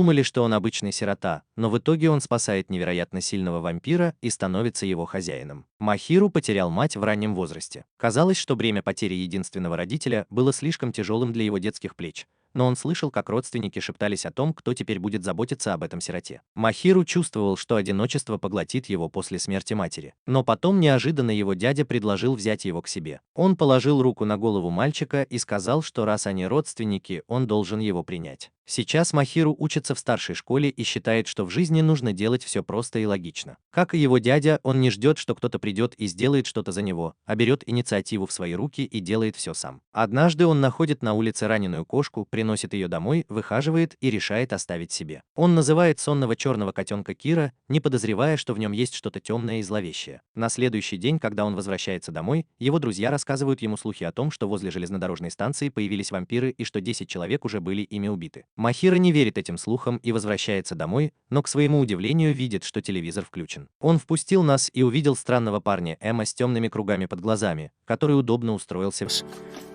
Думали, что он обычный сирота, но в итоге он спасает невероятно сильного вампира и становится его хозяином. Махиру потерял мать в раннем возрасте. Казалось, что бремя потери единственного родителя было слишком тяжелым для его детских плеч, но он слышал, как родственники шептались о том, кто теперь будет заботиться об этом сироте. Махиру чувствовал, что одиночество поглотит его после смерти матери. Но потом неожиданно его дядя предложил взять его к себе. Он положил руку на голову мальчика и сказал, что раз они родственники, он должен его принять. Сейчас Махиру учится в старшей школе и считает, что в жизни нужно делать все просто и логично. Как и его дядя, он не ждет, что кто-то придет и сделает что-то за него, а берет инициативу в свои руки и делает все сам. Однажды он находит на улице раненую кошку, приносит ее домой, выхаживает и решает оставить себе. Он называет сонного черного котенка Кира, не подозревая, что в нем есть что-то темное и зловещее. На следующий день, когда он возвращается домой, его друзья рассказывают ему слухи о том, что возле железнодорожной станции появились вампиры и что 10 человек уже были ими убиты. Махира не верит этим слухам и возвращается домой, но к своему удивлению видит, что телевизор включен. Он впустил нас и увидел странного парня Эмма с темными кругами под глазами, который удобно устроился в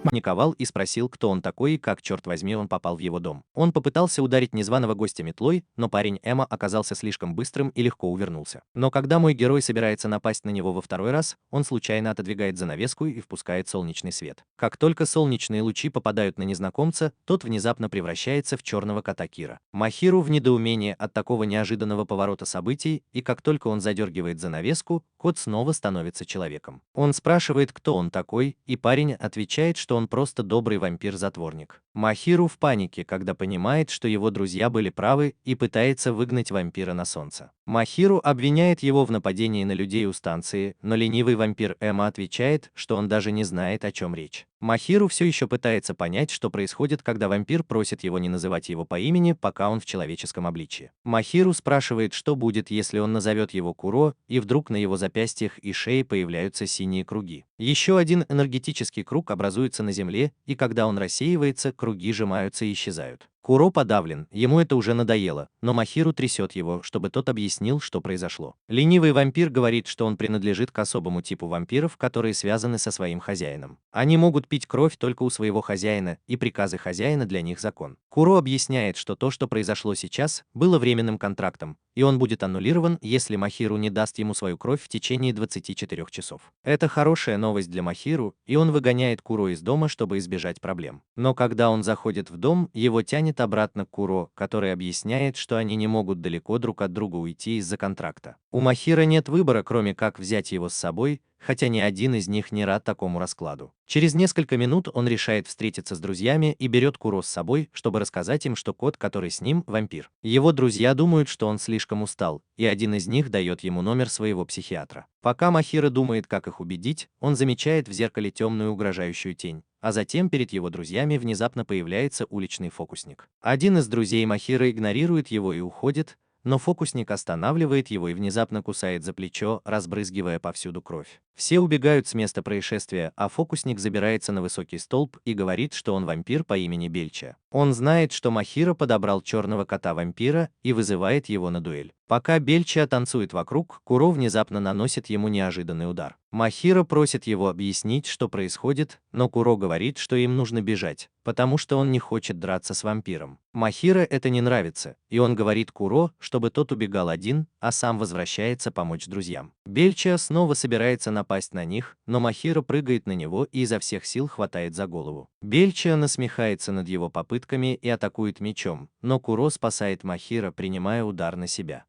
паниковал и спросил, кто он такой и как, черт возьми, он попал в его дом. Он попытался ударить незваного гостя метлой, но парень Эмма оказался слишком быстрым и легко увернулся. Но когда мой герой собирается напасть на него во второй раз, он случайно отодвигает занавеску и впускает солнечный свет. Как только солнечные лучи попадают на незнакомца, тот внезапно превращается в черного кота Кира. Махиру в недоумении от такого неожиданного поворота событий, и как только он задергивает занавеску, кот снова становится человеком. Он спрашивает, кто он такой, и парень отвечает, что он просто добрый вампир-затворник. Махиру в панике, когда понимает, что его друзья были правы, и пытается выгнать вампира на солнце. Махиру обвиняет его в нападении на людей у станции, но ленивый вампир Эмма отвечает, что он даже не знает, о чем речь. Махиру все еще пытается понять, что происходит, когда вампир просит его не называть его по имени, пока он в человеческом обличье. Махиру спрашивает, что будет, если он назовет его Куро, и вдруг на его запястьях и шее появляются синие круги. Еще один энергетический круг образуется на земле, и когда он рассеивается, круги сжимаются и исчезают. Куро подавлен, ему это уже надоело, но Махиру трясет его, чтобы тот объяснил, что произошло. Ленивый вампир говорит, что он принадлежит к особому типу вампиров, которые связаны со своим хозяином. Они могут пить кровь только у своего хозяина, и приказы хозяина для них закон. Куро объясняет, что то, что произошло сейчас, было временным контрактом, и он будет аннулирован, если Махиру не даст ему свою кровь в течение 24 часов. Это хорошая новость для Махиру, и он выгоняет Куро из дома, чтобы избежать проблем. Но когда он заходит в дом, его тянет обратно к Куро, который объясняет, что они не могут далеко друг от друга уйти из-за контракта. У Махира нет выбора, кроме как взять его с собой, хотя ни один из них не рад такому раскладу. Через несколько минут он решает встретиться с друзьями и берет Куро с собой, чтобы рассказать им, что кот, который с ним, вампир. Его друзья думают, что он слишком устал, и один из них дает ему номер своего психиатра. Пока Махира думает, как их убедить, он замечает в зеркале темную угрожающую тень, а затем перед его друзьями внезапно появляется уличный фокусник. Один из друзей Махира игнорирует его и уходит, но фокусник останавливает его и внезапно кусает за плечо, разбрызгивая повсюду кровь. Все убегают с места происшествия, а фокусник забирается на высокий столб и говорит, что он вампир по имени Бельча. Он знает, что Махира подобрал черного кота-вампира и вызывает его на дуэль. Пока Бельча танцует вокруг, Куро внезапно наносит ему неожиданный удар. Махира просит его объяснить, что происходит, но Куро говорит, что им нужно бежать, потому что он не хочет драться с вампиром. Махира это не нравится, и он говорит Куро, чтобы тот убегал один, а сам возвращается помочь друзьям. Бельча снова собирается напасть на них, но Махира прыгает на него и изо всех сил хватает за голову. Бельча насмехается над его попытками и атакует мечом, но Куро спасает Махира, принимая удар на себя.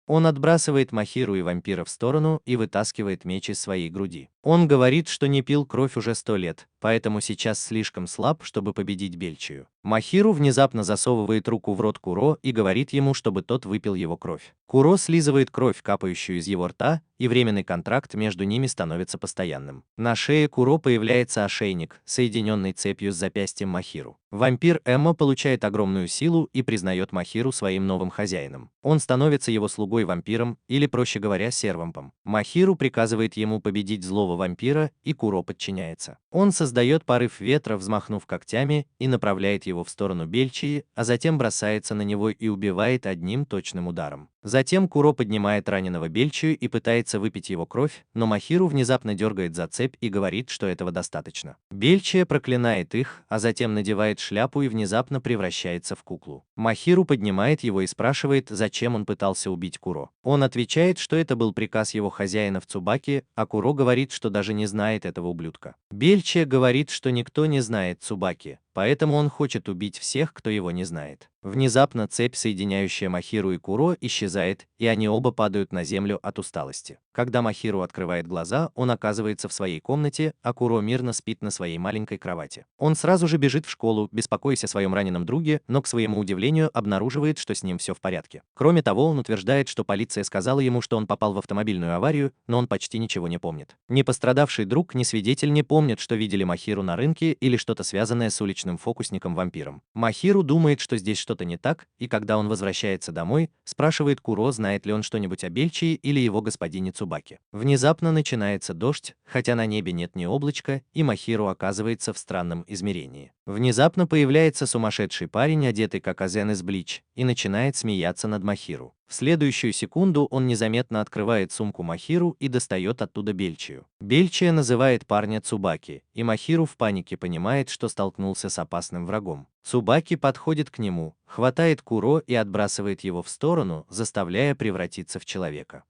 Он отбрасывает Махиру и вампира в сторону и вытаскивает меч из своей груди. Он говорит, что не пил кровь уже 100 лет, поэтому сейчас слишком слаб, чтобы победить Бельчию. Махиру внезапно засовывает руку в рот Куро и говорит ему, чтобы тот выпил его кровь. Куро слизывает кровь, капающую из его рта, и временный контракт между ними становится постоянным. На шее Куро появляется ошейник, соединенный цепью с запястьем Махиру. Вампир Эмма получает огромную силу и признает Махиру своим новым хозяином. Он становится его слугой-вампиром, или, проще говоря, сервампом. Махиру приказывает ему победить злого вампира, и Куро подчиняется. Он создает порыв ветра, взмахнув когтями, и направляет его в сторону Бельчии, а затем бросается на него и убивает одним точным ударом. Затем Куро поднимает раненого Бельчию и пытается выпить его кровь, но Махиру внезапно дергает за цепь и говорит, что этого достаточно. Бельчия проклинает их, а затем надевает шляпу и внезапно превращается в куклу. Махиру поднимает его и спрашивает, зачем он пытался убить Куро. Он отвечает, что это был приказ его хозяина в Цубаки, а Куро говорит, что даже не знает этого ублюдка. Бельчия говорит, что никто не знает Цубаки, поэтому он хочет убить всех, кто его не знает. Внезапно цепь, соединяющая Махиру и Куро, исчезает, и они оба падают на землю от усталости. Когда Махиру открывает глаза, он оказывается в своей комнате, а Куро мирно спит на своей маленькой кровати. Он сразу же бежит в школу, беспокоясь о своем раненом друге, но, к своему удивлению, обнаруживает, что с ним все в порядке. Кроме того, он утверждает, что полиция сказала ему, что он попал в автомобильную аварию, но он почти ничего не помнит. Ни пострадавший друг, ни свидетель не помнят, что видели Махиру на рынке или что-то связанное с уличным фокусником-вампиром. Махиру думает, что здесь что-то не так, и когда он возвращается домой, спрашивает Куро, знает ли он что-нибудь о Бельчии или его господине Цубаки. Внезапно начинается дождь, хотя на небе нет ни облачка, и Махиру оказывается в странном измерении. Внезапно появляется сумасшедший парень, одетый как Азен из Блич, и начинает смеяться над Махиру. В следующую секунду он незаметно открывает сумку Махиру и достает оттуда Бельчию. Бельчия называет парня Цубаки, и Махиру в панике понимает, что столкнулся с опасным врагом. Цубаки подходит к нему, хватает Куро и отбрасывает его в сторону, заставляя превратиться в человека.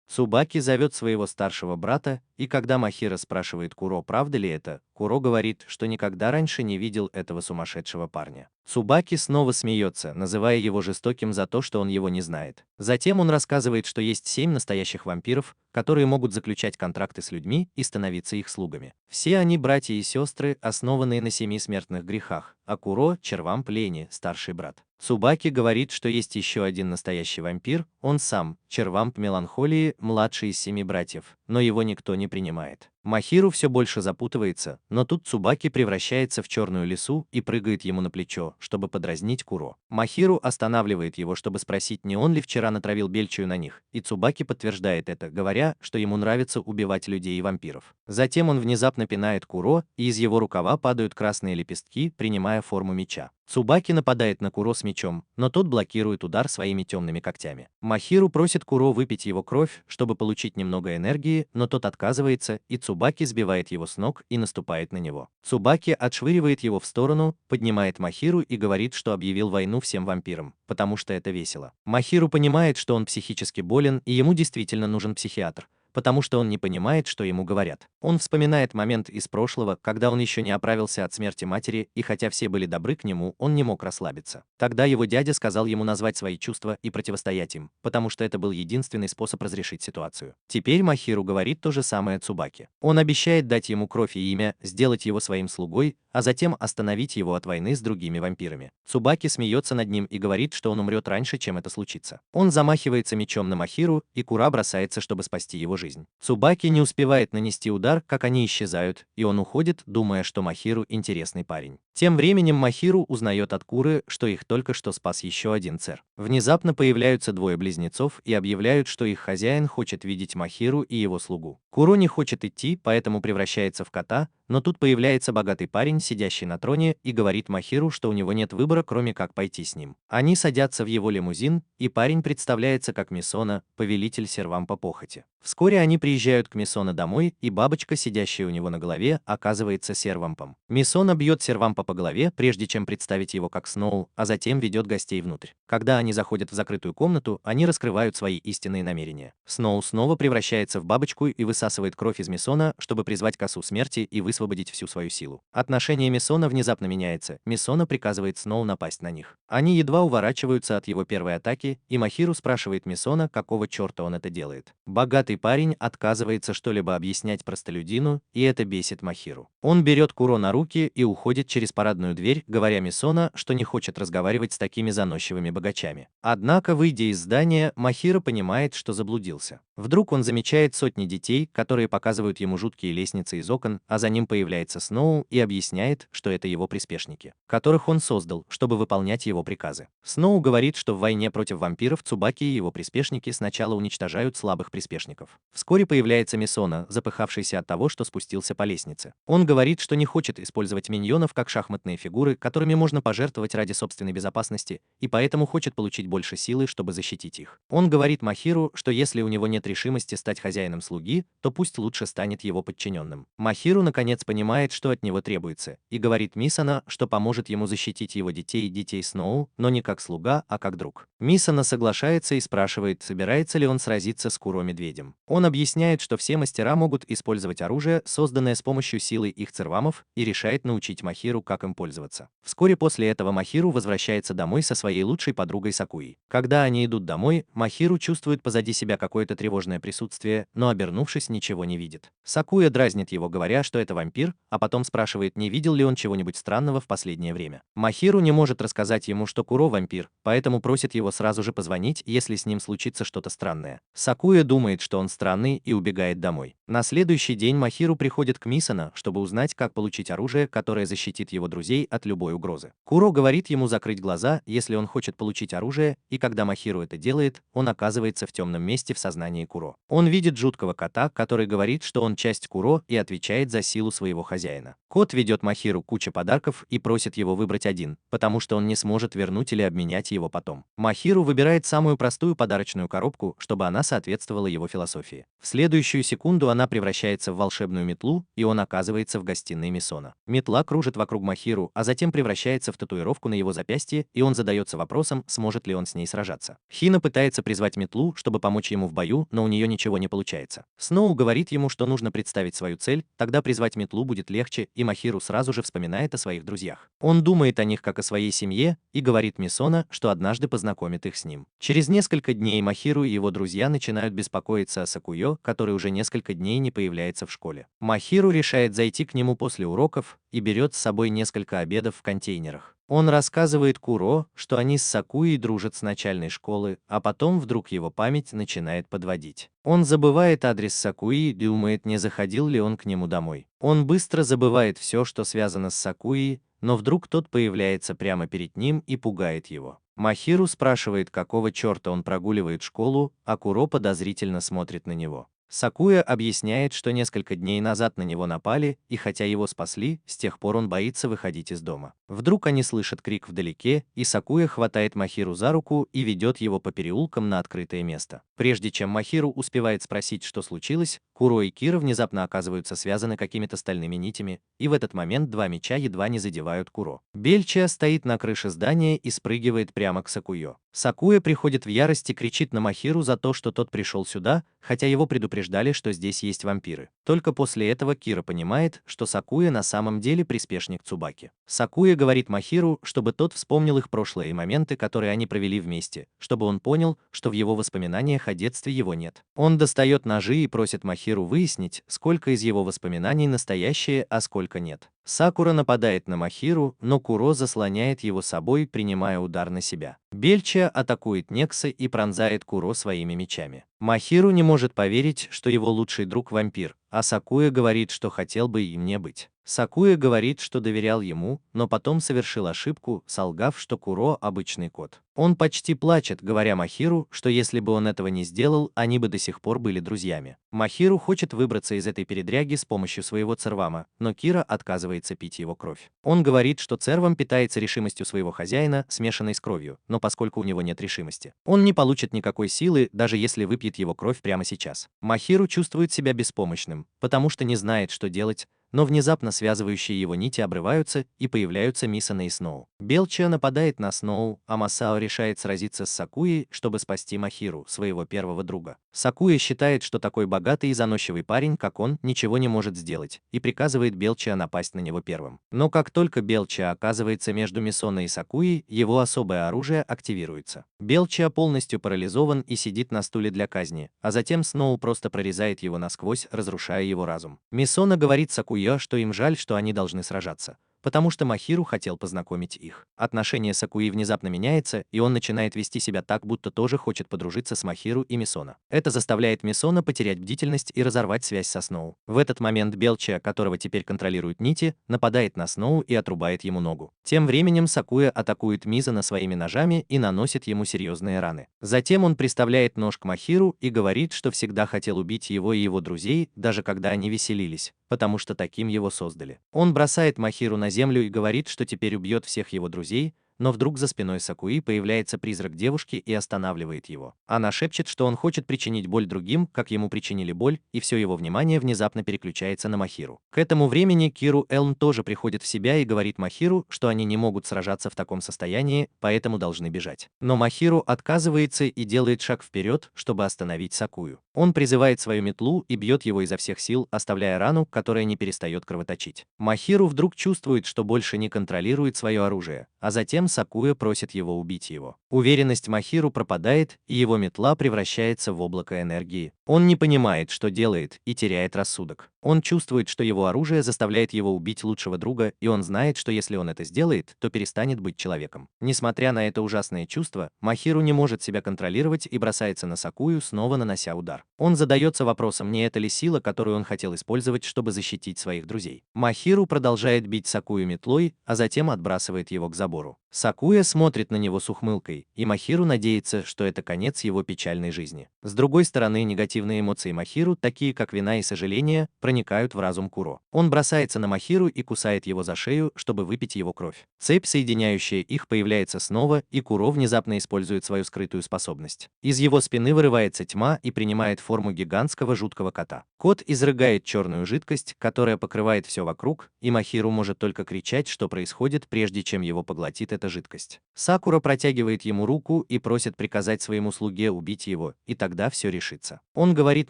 Цубаки зовет своего старшего брата, и когда Махира спрашивает Куро, правда ли это, Куро говорит, что никогда раньше не видел этого сумасшедшего парня. Цубаки снова смеется, называя его жестоким за то, что он его не знает. Затем он рассказывает, что есть 7 настоящих вампиров, которые могут заключать контракты с людьми и становиться их слугами. Все они братья и сестры, основанные на 7 смертных грехах, а Куро – червамп Лени, старший брат. Цубаки говорит, что есть еще один настоящий вампир, он сам, червамп Меланхолии, младший из 7 братьев, но его никто не принимает. Махиру все больше запутывается, но тут Цубаки превращается в черную лису и прыгает ему на плечо, чтобы подразнить Куро. Махиру останавливает его, чтобы спросить, не он ли вчера натравил Бельчию на них, и Цубаки подтверждает это, говоря, что ему нравится убивать людей и вампиров. Затем он внезапно пинает Куро, и из его рукава падают красные лепестки, принимая форму меча. Цубаки нападает на Куро с мечом, но тот блокирует удар своими темными когтями. Махиру просит Куро выпить его кровь, чтобы получить немного энергии, но тот отказывается, и Цубаки сбивает его с ног и наступает на него. Цубаки отшвыривает его в сторону, поднимает Махиру и говорит, что объявил войну всем вампирам, потому что это весело. Махиру понимает, что он психически болен и ему действительно нужен психиатр, потому что он не понимает, что ему говорят. Он вспоминает момент из прошлого, когда он еще не оправился от смерти матери, и хотя все были добры к нему, он не мог расслабиться. Тогда его дядя сказал ему назвать свои чувства и противостоять им, потому что это был единственный способ разрешить ситуацию. Теперь Махиру говорит то же самое Цубаки. Он обещает дать ему кровь и имя, сделать его своим слугой, а затем остановить его от войны с другими вампирами. Цубаки смеется над ним и говорит, что он умрет раньше, чем это случится. Он замахивается мечом на Махиру, и Куро бросается, чтобы спасти его жизнь. Цубаки не успевает нанести удар, как они исчезают, и он уходит, думая, что Махиру интересный парень. Тем временем Махиру узнает от Куры, что их только что спас еще один цер. Внезапно появляются двое близнецов и объявляют, что их хозяин хочет видеть Махиру и его слугу. Куро не хочет идти, поэтому превращается в кота, но тут появляется богатый парень, сидящий на троне, и говорит Махиру, что у него нет выбора, кроме как пойти с ним. Они садятся в его лимузин, и парень представляется как Мисона, повелитель сервампа похоти. Вскоре они приезжают к Мисона домой, и бабочка, сидящая у него на голове, оказывается сервампом. Мисона бьет сервампа по голове, прежде чем представить его как Сноу, а затем ведет гостей внутрь. Когда они заходят в закрытую комнату, они раскрывают свои истинные намерения. Сноу снова превращается в бабочку и высасывает кровь из Мисона, чтобы призвать косу смерти и высвободить всю свою силу. Отношение Мисона внезапно меняется. Мисона приказывает Сноу напасть на них. Они едва уворачиваются от его первой атаки, и Махиру спрашивает Мисона, какого черта он это делает. Богатый парень отказывается что-либо объяснять простолюдину, и это бесит Махиру. Он берет Куро на руки и уходит через парадную дверь, говоря Мисона, что не хочет разговаривать с такими заносчивыми богачами. Однако, выйдя из здания, Махира понимает, что заблудился. Вдруг он замечает сотни детей, которые показывают ему жуткие лестницы из окон, а за ним появляется Сноу и объясняет, что это его приспешники, которых он создал, чтобы выполнять его приказы. Сноу говорит, что в войне против вампиров Цубаки и его приспешники сначала уничтожают слабых приспешников. Вскоре появляется Мисона, запыхавшийся от того, что спустился по лестнице. Он говорит, что не хочет использовать миньонов как шахматные фигуры, которыми можно пожертвовать ради собственной безопасности, и поэтому хочет получить больше силы, чтобы защитить их. Он говорит Махиру, что если у него нет решимости стать хозяином слуги, то пусть лучше станет его подчиненным. Махиру наконец понимает, что от него требуется, и говорит Мисона, что поможет ему защитить его детей и детей Сноу, но не как слуга, а как друг. Мисона соглашается и спрашивает, собирается ли он сразиться с Куро-медведем. Он объясняет, что все мастера могут использовать оружие, созданное с помощью силы их цервамов, и решает научить Махиру, как им пользоваться. Вскоре после этого Махиру возвращается домой со своей лучшей подругой Сакуи. Когда они идут домой, Махиру чувствует позади себя какое-то тревожное присутствие, но обернувшись, ничего не видит. Сакуя дразнит его, говоря, что это вампир, а потом спрашивает, не видел ли он чего-нибудь странного в последнее время. Махиру не может рассказать ему, что Куро вампир, поэтому просит его сразу же позвонить, если с ним случится что-то странное. Сакуя думает, что он странный, и убегает домой. На следующий день Махиру приходит к Мисона, чтобы узнать, как получить оружие, которое защитит его друзей от любой угрозы. Куро говорит ему закрыть глаза, если он хочет получить оружие, и когда Махиру это делает, он оказывается в темном месте в сознании Куро. Он видит жуткого кота, который говорит, что он часть Куро и отвечает за силу своего хозяина. Кот ведет Махиру кучу подарков и просит его выбрать один, потому что он не сможет вернуть или обменять его потом. Махиру выбирает самую простую подарочную коробку, чтобы она соответствовала его философии. В следующую секунду она превращается в волшебную метлу, и он оказывается в гостиной Мисона. Метла кружит вокруг Махиру, а затем превращается в татуировку на его запястье, и он задается вопросом, сможет ли он с ней сражаться. Хина пытается призвать метлу, чтобы помочь ему в бою, но у нее ничего не получается. Сноу говорит ему, что нужно представить свою цель, тогда призвать метлу будет легче, и Махиру сразу же вспоминает о своих друзьях. Он думает о них как о своей семье и говорит Мисона, что однажды познакомит их с ним. Через несколько дней Махиру и его друзья начинают беспокоиться о Сакуё, который уже несколько дней не появляется в школе. Махиру решает зайти к нему после уроков и берет с собой несколько обедов в контейнерах. Он рассказывает Куро, что они с Сакуей дружат с начальной школы, а потом вдруг его память начинает подводить. Он забывает адрес Сакуи и думает, не заходил ли он к нему домой. Он быстро забывает все, что связано с Сакуи, но вдруг тот появляется прямо перед ним и пугает его. Махиру спрашивает, какого черта он прогуливает школу, а Куро подозрительно смотрит на него. Сакуя объясняет, что несколько дней назад на него напали, и хотя его спасли, с тех пор он боится выходить из дома. Вдруг они слышат крик вдалеке, и Сакуя хватает Махиру за руку и ведет его по переулкам на открытое место. Прежде чем Махиру успевает спросить, что случилось, Куро и Кира внезапно оказываются связаны какими-то стальными нитями, и в этот момент два меча едва не задевают Куро. Бельча стоит на крыше здания и спрыгивает прямо к Сакуё. Сакуя приходит в ярость и кричит на Махиру за то, что тот пришел сюда, хотя его предупреждали, что здесь есть вампиры. Только после этого Кира понимает, что Сакуя на самом деле приспешник Цубаки. Сакуя говорит Махиру, чтобы тот вспомнил их прошлое и моменты, которые они провели вместе, чтобы он понял, что в его воспоминаниях о детстве его нет. Он достает ножи и просит Махиру выяснить, сколько из его воспоминаний настоящие, а сколько нет. Сакура нападает на Махиру, но Куро заслоняет его собой, принимая удар на себя. Бельча атакует Некса и пронзает Куро своими мечами. Махиру не может поверить, что его лучший друг вампир, а Сакуя говорит, что хотел бы им не быть. Сакуя говорит, что доверял ему, но потом совершил ошибку, солгав, что Куро обычный кот. Он почти плачет, говоря Махиру, что если бы он этого не сделал, они бы до сих пор были друзьями. Махиру хочет выбраться из этой передряги с помощью своего цервама, но Кира отказывается пить его кровь. Он говорит, что цервам питается решимостью своего хозяина, смешанной с кровью, но поскольку у него нет решимости, он не получит никакой силы, даже если выпьет его кровь прямо сейчас. Махиру чувствует себя беспомощным, потому что не знает, что делать, но внезапно связывающие его нити обрываются, и появляются Мисона и Сноу. Белча нападает на Сноу, а Масао решает сразиться с Сакуей, чтобы спасти Махиру, своего первого друга. Сакуя считает, что такой богатый и заносчивый парень, как он, ничего не может сделать, и приказывает Белча напасть на него первым. Но как только Белча оказывается между Мисоной и Сакуей, его особое оружие активируется. Белча полностью парализован и сидит на стуле для казни, а затем Сноу просто прорезает его насквозь, разрушая его разум. Мисона говорит Сакуя, что им жаль, что они должны сражаться. потому что Махиру хотел познакомить их. Отношение Сакуи внезапно меняется, и он начинает вести себя так, будто тоже хочет подружиться с Махиру и Мисона. Это заставляет Мисона потерять бдительность и разорвать связь со Сноу. В этот момент Белча, которого теперь контролирует Нити, нападает на Сноу и отрубает ему ногу. Тем временем Сакуя атакует Мизана своими ножами и наносит ему серьезные раны. Затем он приставляет нож к Махиру и говорит, что всегда хотел убить его и его друзей, даже когда они веселились, потому что таким его создали. Он бросает Махиру на землю и говорит, что теперь убьет всех его друзей, но вдруг за спиной Сакуи появляется призрак девушки и останавливает его. Она шепчет, что он хочет причинить боль другим, как ему причинили боль, и все его внимание внезапно переключается на Махиру. К этому времени Киру Элм тоже приходит в себя и говорит Махиру, что они не могут сражаться в таком состоянии, поэтому должны бежать. Но Махиру отказывается и делает шаг вперед, чтобы остановить Сакую. Он призывает свою метлу и бьет его изо всех сил, оставляя рану, которая не перестает кровоточить. Махиру вдруг чувствует, что больше не контролирует свое оружие, а затем Сакуя просит его убить его. Уверенность Махиру пропадает, и его метла превращается в облако энергии. Он не понимает, что делает, и теряет рассудок. Он чувствует, что его оружие заставляет его убить лучшего друга, и он знает, что если он это сделает, то перестанет быть человеком. Несмотря на это ужасное чувство, Махиру не может себя контролировать и бросается на Сакую, снова нанося удар. Он задается вопросом, не это ли сила, которую он хотел использовать, чтобы защитить своих друзей. Махиру продолжает бить Сакую метлой, а затем отбрасывает его к забору. Сакуя смотрит на него с ухмылкой, и Махиру надеется, что это конец его печальной жизни. С другой стороны, негативные эмоции Махиру, такие как вина и сожаление, проникают в разум Куро. Он бросается на Махиру и кусает его за шею, чтобы выпить его кровь. Цепь, соединяющая их, появляется снова, и Куро внезапно использует свою скрытую способность. Из его спины вырывается тьма и принимает форму гигантского жуткого кота. Кот изрыгает черную жидкость, которая покрывает все вокруг, и Махиру может только кричать, что происходит, прежде чем его поглотит эта жидкость. Сакура протягивает ему руку и просит приказать своему слуге убить его, и тогда все решится. Он говорит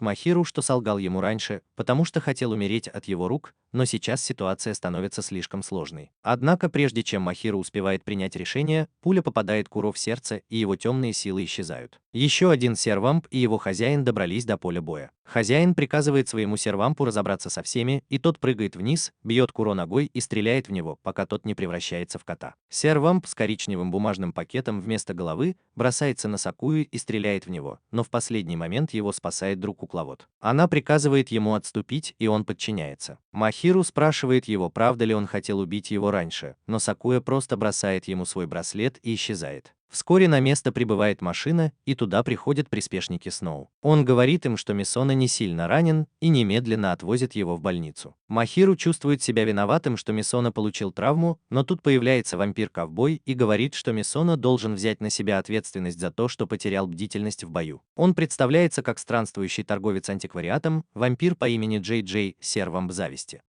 Махиру, что солгал ему раньше, потому что хотел умереть от его рук, но сейчас ситуация становится слишком сложной. Однако прежде чем Махиру успевает принять решение, пуля попадает Куро в сердце, и его темные силы исчезают. Еще один сервамп и его хозяин добрались до поля боя. Хозяин приказывает своему сервампу разобраться со всеми, и тот прыгает вниз, бьет Куро ногой и стреляет в него, пока тот не превращается в кота. Сервамп с коричневым бумажным пакетом вместо головы бросается на Сакую и стреляет в него, но в последний момент его спасает друг-кукловод. Она приказывает ему отступить, и он подчиняется. Махиру спрашивает его, правда ли он хотел убить его раньше, но Сакуя просто бросает ему свой браслет и исчезает. Вскоре на место прибывает машина, и туда приходят приспешники Сноу. Он говорит им, что Мисона не сильно ранен, и немедленно отвозит его в больницу. Махиру чувствует себя виноватым, что Мисона получил травму, но тут появляется вампир-ковбой и говорит, что Мисона должен взять на себя ответственность за то, что потерял бдительность в бою. Он представляется как странствующий торговец антиквариатом, вампир по имени Джей Джей, сервамп зависти.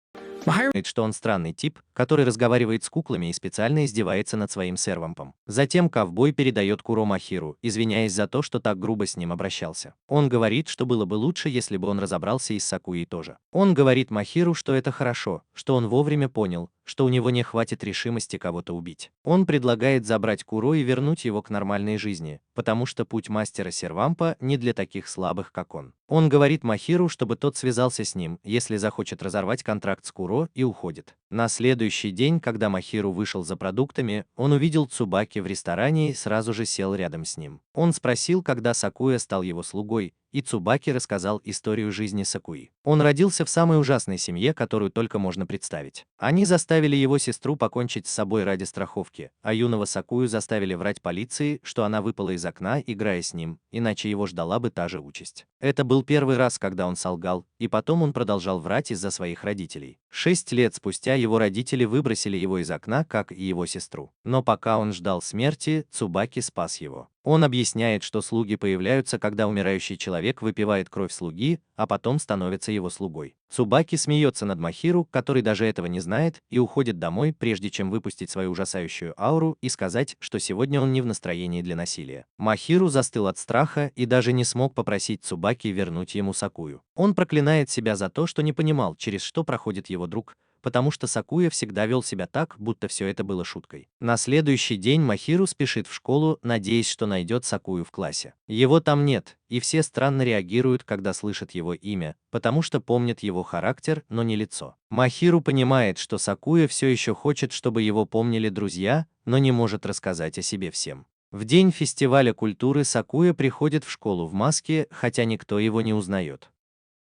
Что он странный тип, который разговаривает с куклами и специально издевается над своим сервампом. Затем ковбой передает Куро Махиру, извиняясь за то, что так грубо с ним обращался. Он говорит, что было бы лучше, если бы он разобрался и с Сакуей тоже. Он говорит Махиру, что это хорошо, что он вовремя понял, что у него не хватит решимости кого-то убить. Он предлагает забрать Куро и вернуть его к нормальной жизни, потому что путь мастера сервампа не для таких слабых, как он. Он говорит Махиру, чтобы тот связался с ним, если захочет разорвать контракт с Куро, и уходит. На следующий день, когда Махиру вышел за продуктами, он увидел Цубаки в ресторане и сразу же сел рядом с ним. Он спросил, когда Сакуя стал его слугой, и Цубаки рассказал историю жизни Сакуи. Он родился в самой ужасной семье, которую только можно представить. Они заставили его сестру покончить с собой ради страховки, а юного Сакую заставили врать полиции, что она выпала из окна, играя с ним, иначе его ждала бы та же участь. Это был первый раз, когда он солгал, и потом он продолжал врать из-за своих родителей. 6 лет спустя его родители выбросили его из окна, как и его сестру. Но пока он ждал смерти, Цубаки спас его. Он объясняет, что слуги появляются, когда умирающий человек выпивает кровь слуги, а потом становится его слугой. Цубаки смеется над Махиру, который даже этого не знает, и уходит домой, прежде чем выпустить свою ужасающую ауру и сказать, что сегодня он не в настроении для насилия. Махиру застыл от страха и даже не смог попросить Цубаки вернуть ему Сакую. Он проклинает себя за то, что не понимал, через что проходит его друг, потому что Сакуя всегда вел себя так, будто все это было шуткой. На следующий день Махиру спешит в школу, надеясь, что найдет Сакую в классе. Его там нет, и все странно реагируют, когда слышат его имя, потому что помнят его характер, но не лицо. Махиру понимает, что Сакуя все еще хочет, чтобы его помнили друзья, но не может рассказать о себе всем. В день фестиваля культуры Сакуя приходит в школу в маске, хотя никто его не узнает.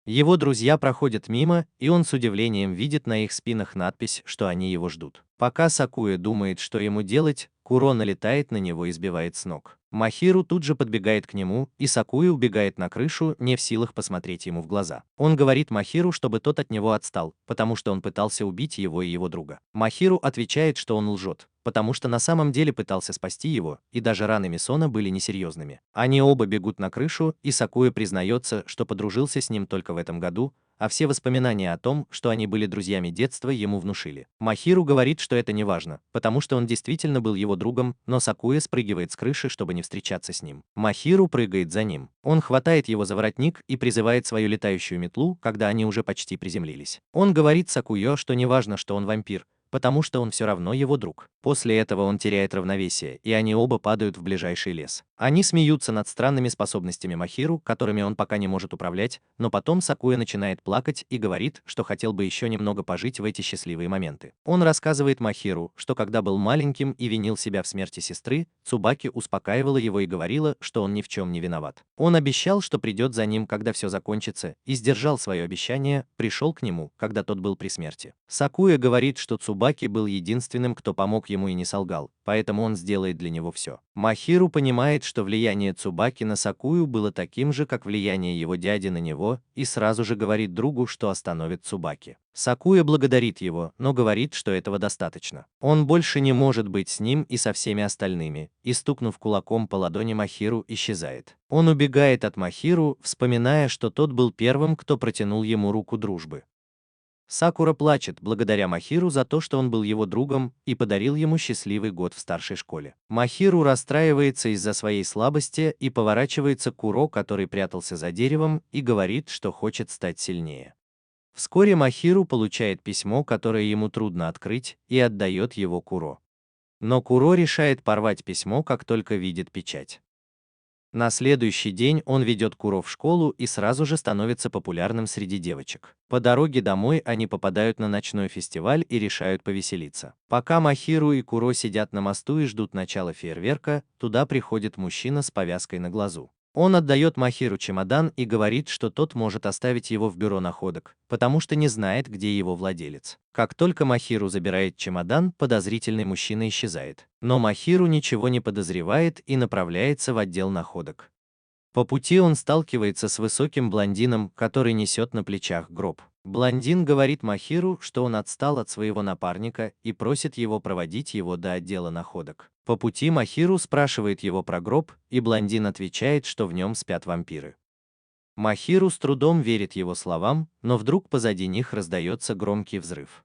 Его друзья проходят мимо, и он с удивлением видит на их спинах надпись, что они его ждут. Пока Сакуя думает, что ему делать, Куро налетает на него и сбивает с ног. Махиру тут же подбегает к нему, и Сакуя убегает на крышу, не в силах посмотреть ему в глаза. Он говорит Махиру, чтобы тот от него отстал, потому что он пытался убить его и его друга. Махиру отвечает, что он лжет, потому что на самом деле пытался спасти его, и даже раны Мисона были несерьезными. Они оба бегут на крышу, и Сакуя признается, что подружился с ним только в этом году, а все воспоминания о том, что они были друзьями детства, ему внушили. Махиру говорит, что это не важно, потому что он действительно был его другом, но Сакуя спрыгивает с крыши, чтобы не встречаться с ним. Махиру прыгает за ним. Он хватает его за воротник и призывает свою летающую метлу, когда они уже почти приземлились. Он говорит Сакуя, что не важно, что он вампир, потому что он все равно его друг. После этого он теряет равновесие, и они оба падают в ближайший лес. Они смеются над странными способностями Махиру, которыми он пока не может управлять, но потом Сакуя начинает плакать и говорит, что хотел бы еще немного пожить в эти счастливые моменты. Он рассказывает Махиру, что когда был маленьким и винил себя в смерти сестры, Цубаки успокаивала его и говорила, что он ни в чем не виноват. Он обещал, что придет за ним, когда все закончится, и сдержал свое обещание, пришел к нему, когда тот был при смерти. Сакуя говорит, что Цубаки был единственным, кто помог ему и не солгал, поэтому он сделает для него все. Махиру понимает, что влияние Цубаки на Сакую было таким же, как влияние его дяди на него, и сразу же говорит другу, что остановит Цубаки. Сакуя благодарит его, но говорит, что этого достаточно. Он больше не может быть с ним и со всеми остальными, и, стукнув кулаком по ладони Махиру, исчезает. Он убегает от Махиру, вспоминая, что тот был первым, кто протянул ему руку дружбы. Сакура плачет благодаря Махиру за то, что он был его другом и подарил ему счастливый год в старшей школе. Махиру расстраивается из-за своей слабости и поворачивается к Куро, который прятался за деревом, и говорит, что хочет стать сильнее. Вскоре Махиру получает письмо, которое ему трудно открыть, и отдает его Куро. Но Куро решает порвать письмо, как только видит печать. На следующий день он ведет Куро в школу и сразу же становится популярным среди девочек. По дороге домой они попадают на ночной фестиваль и решают повеселиться. Пока Махиру и Куро сидят на мосту и ждут начала фейерверка, туда приходит мужчина с повязкой на глазу. Он отдает Махиру чемодан и говорит, что тот может оставить его в бюро находок, потому что не знает, где его владелец. Как только Махиру забирает чемодан, подозрительный мужчина исчезает. Но Махиру ничего не подозревает и направляется в отдел находок. По пути он сталкивается с высоким блондином, который несет на плечах гроб. Блондин говорит Махиру, что он отстал от своего напарника и просит его проводить его до отдела находок. По пути Махиру спрашивает его про гроб, и блондин отвечает, что в нем спят вампиры. Махиру с трудом верит его словам, но вдруг позади них раздается громкий взрыв.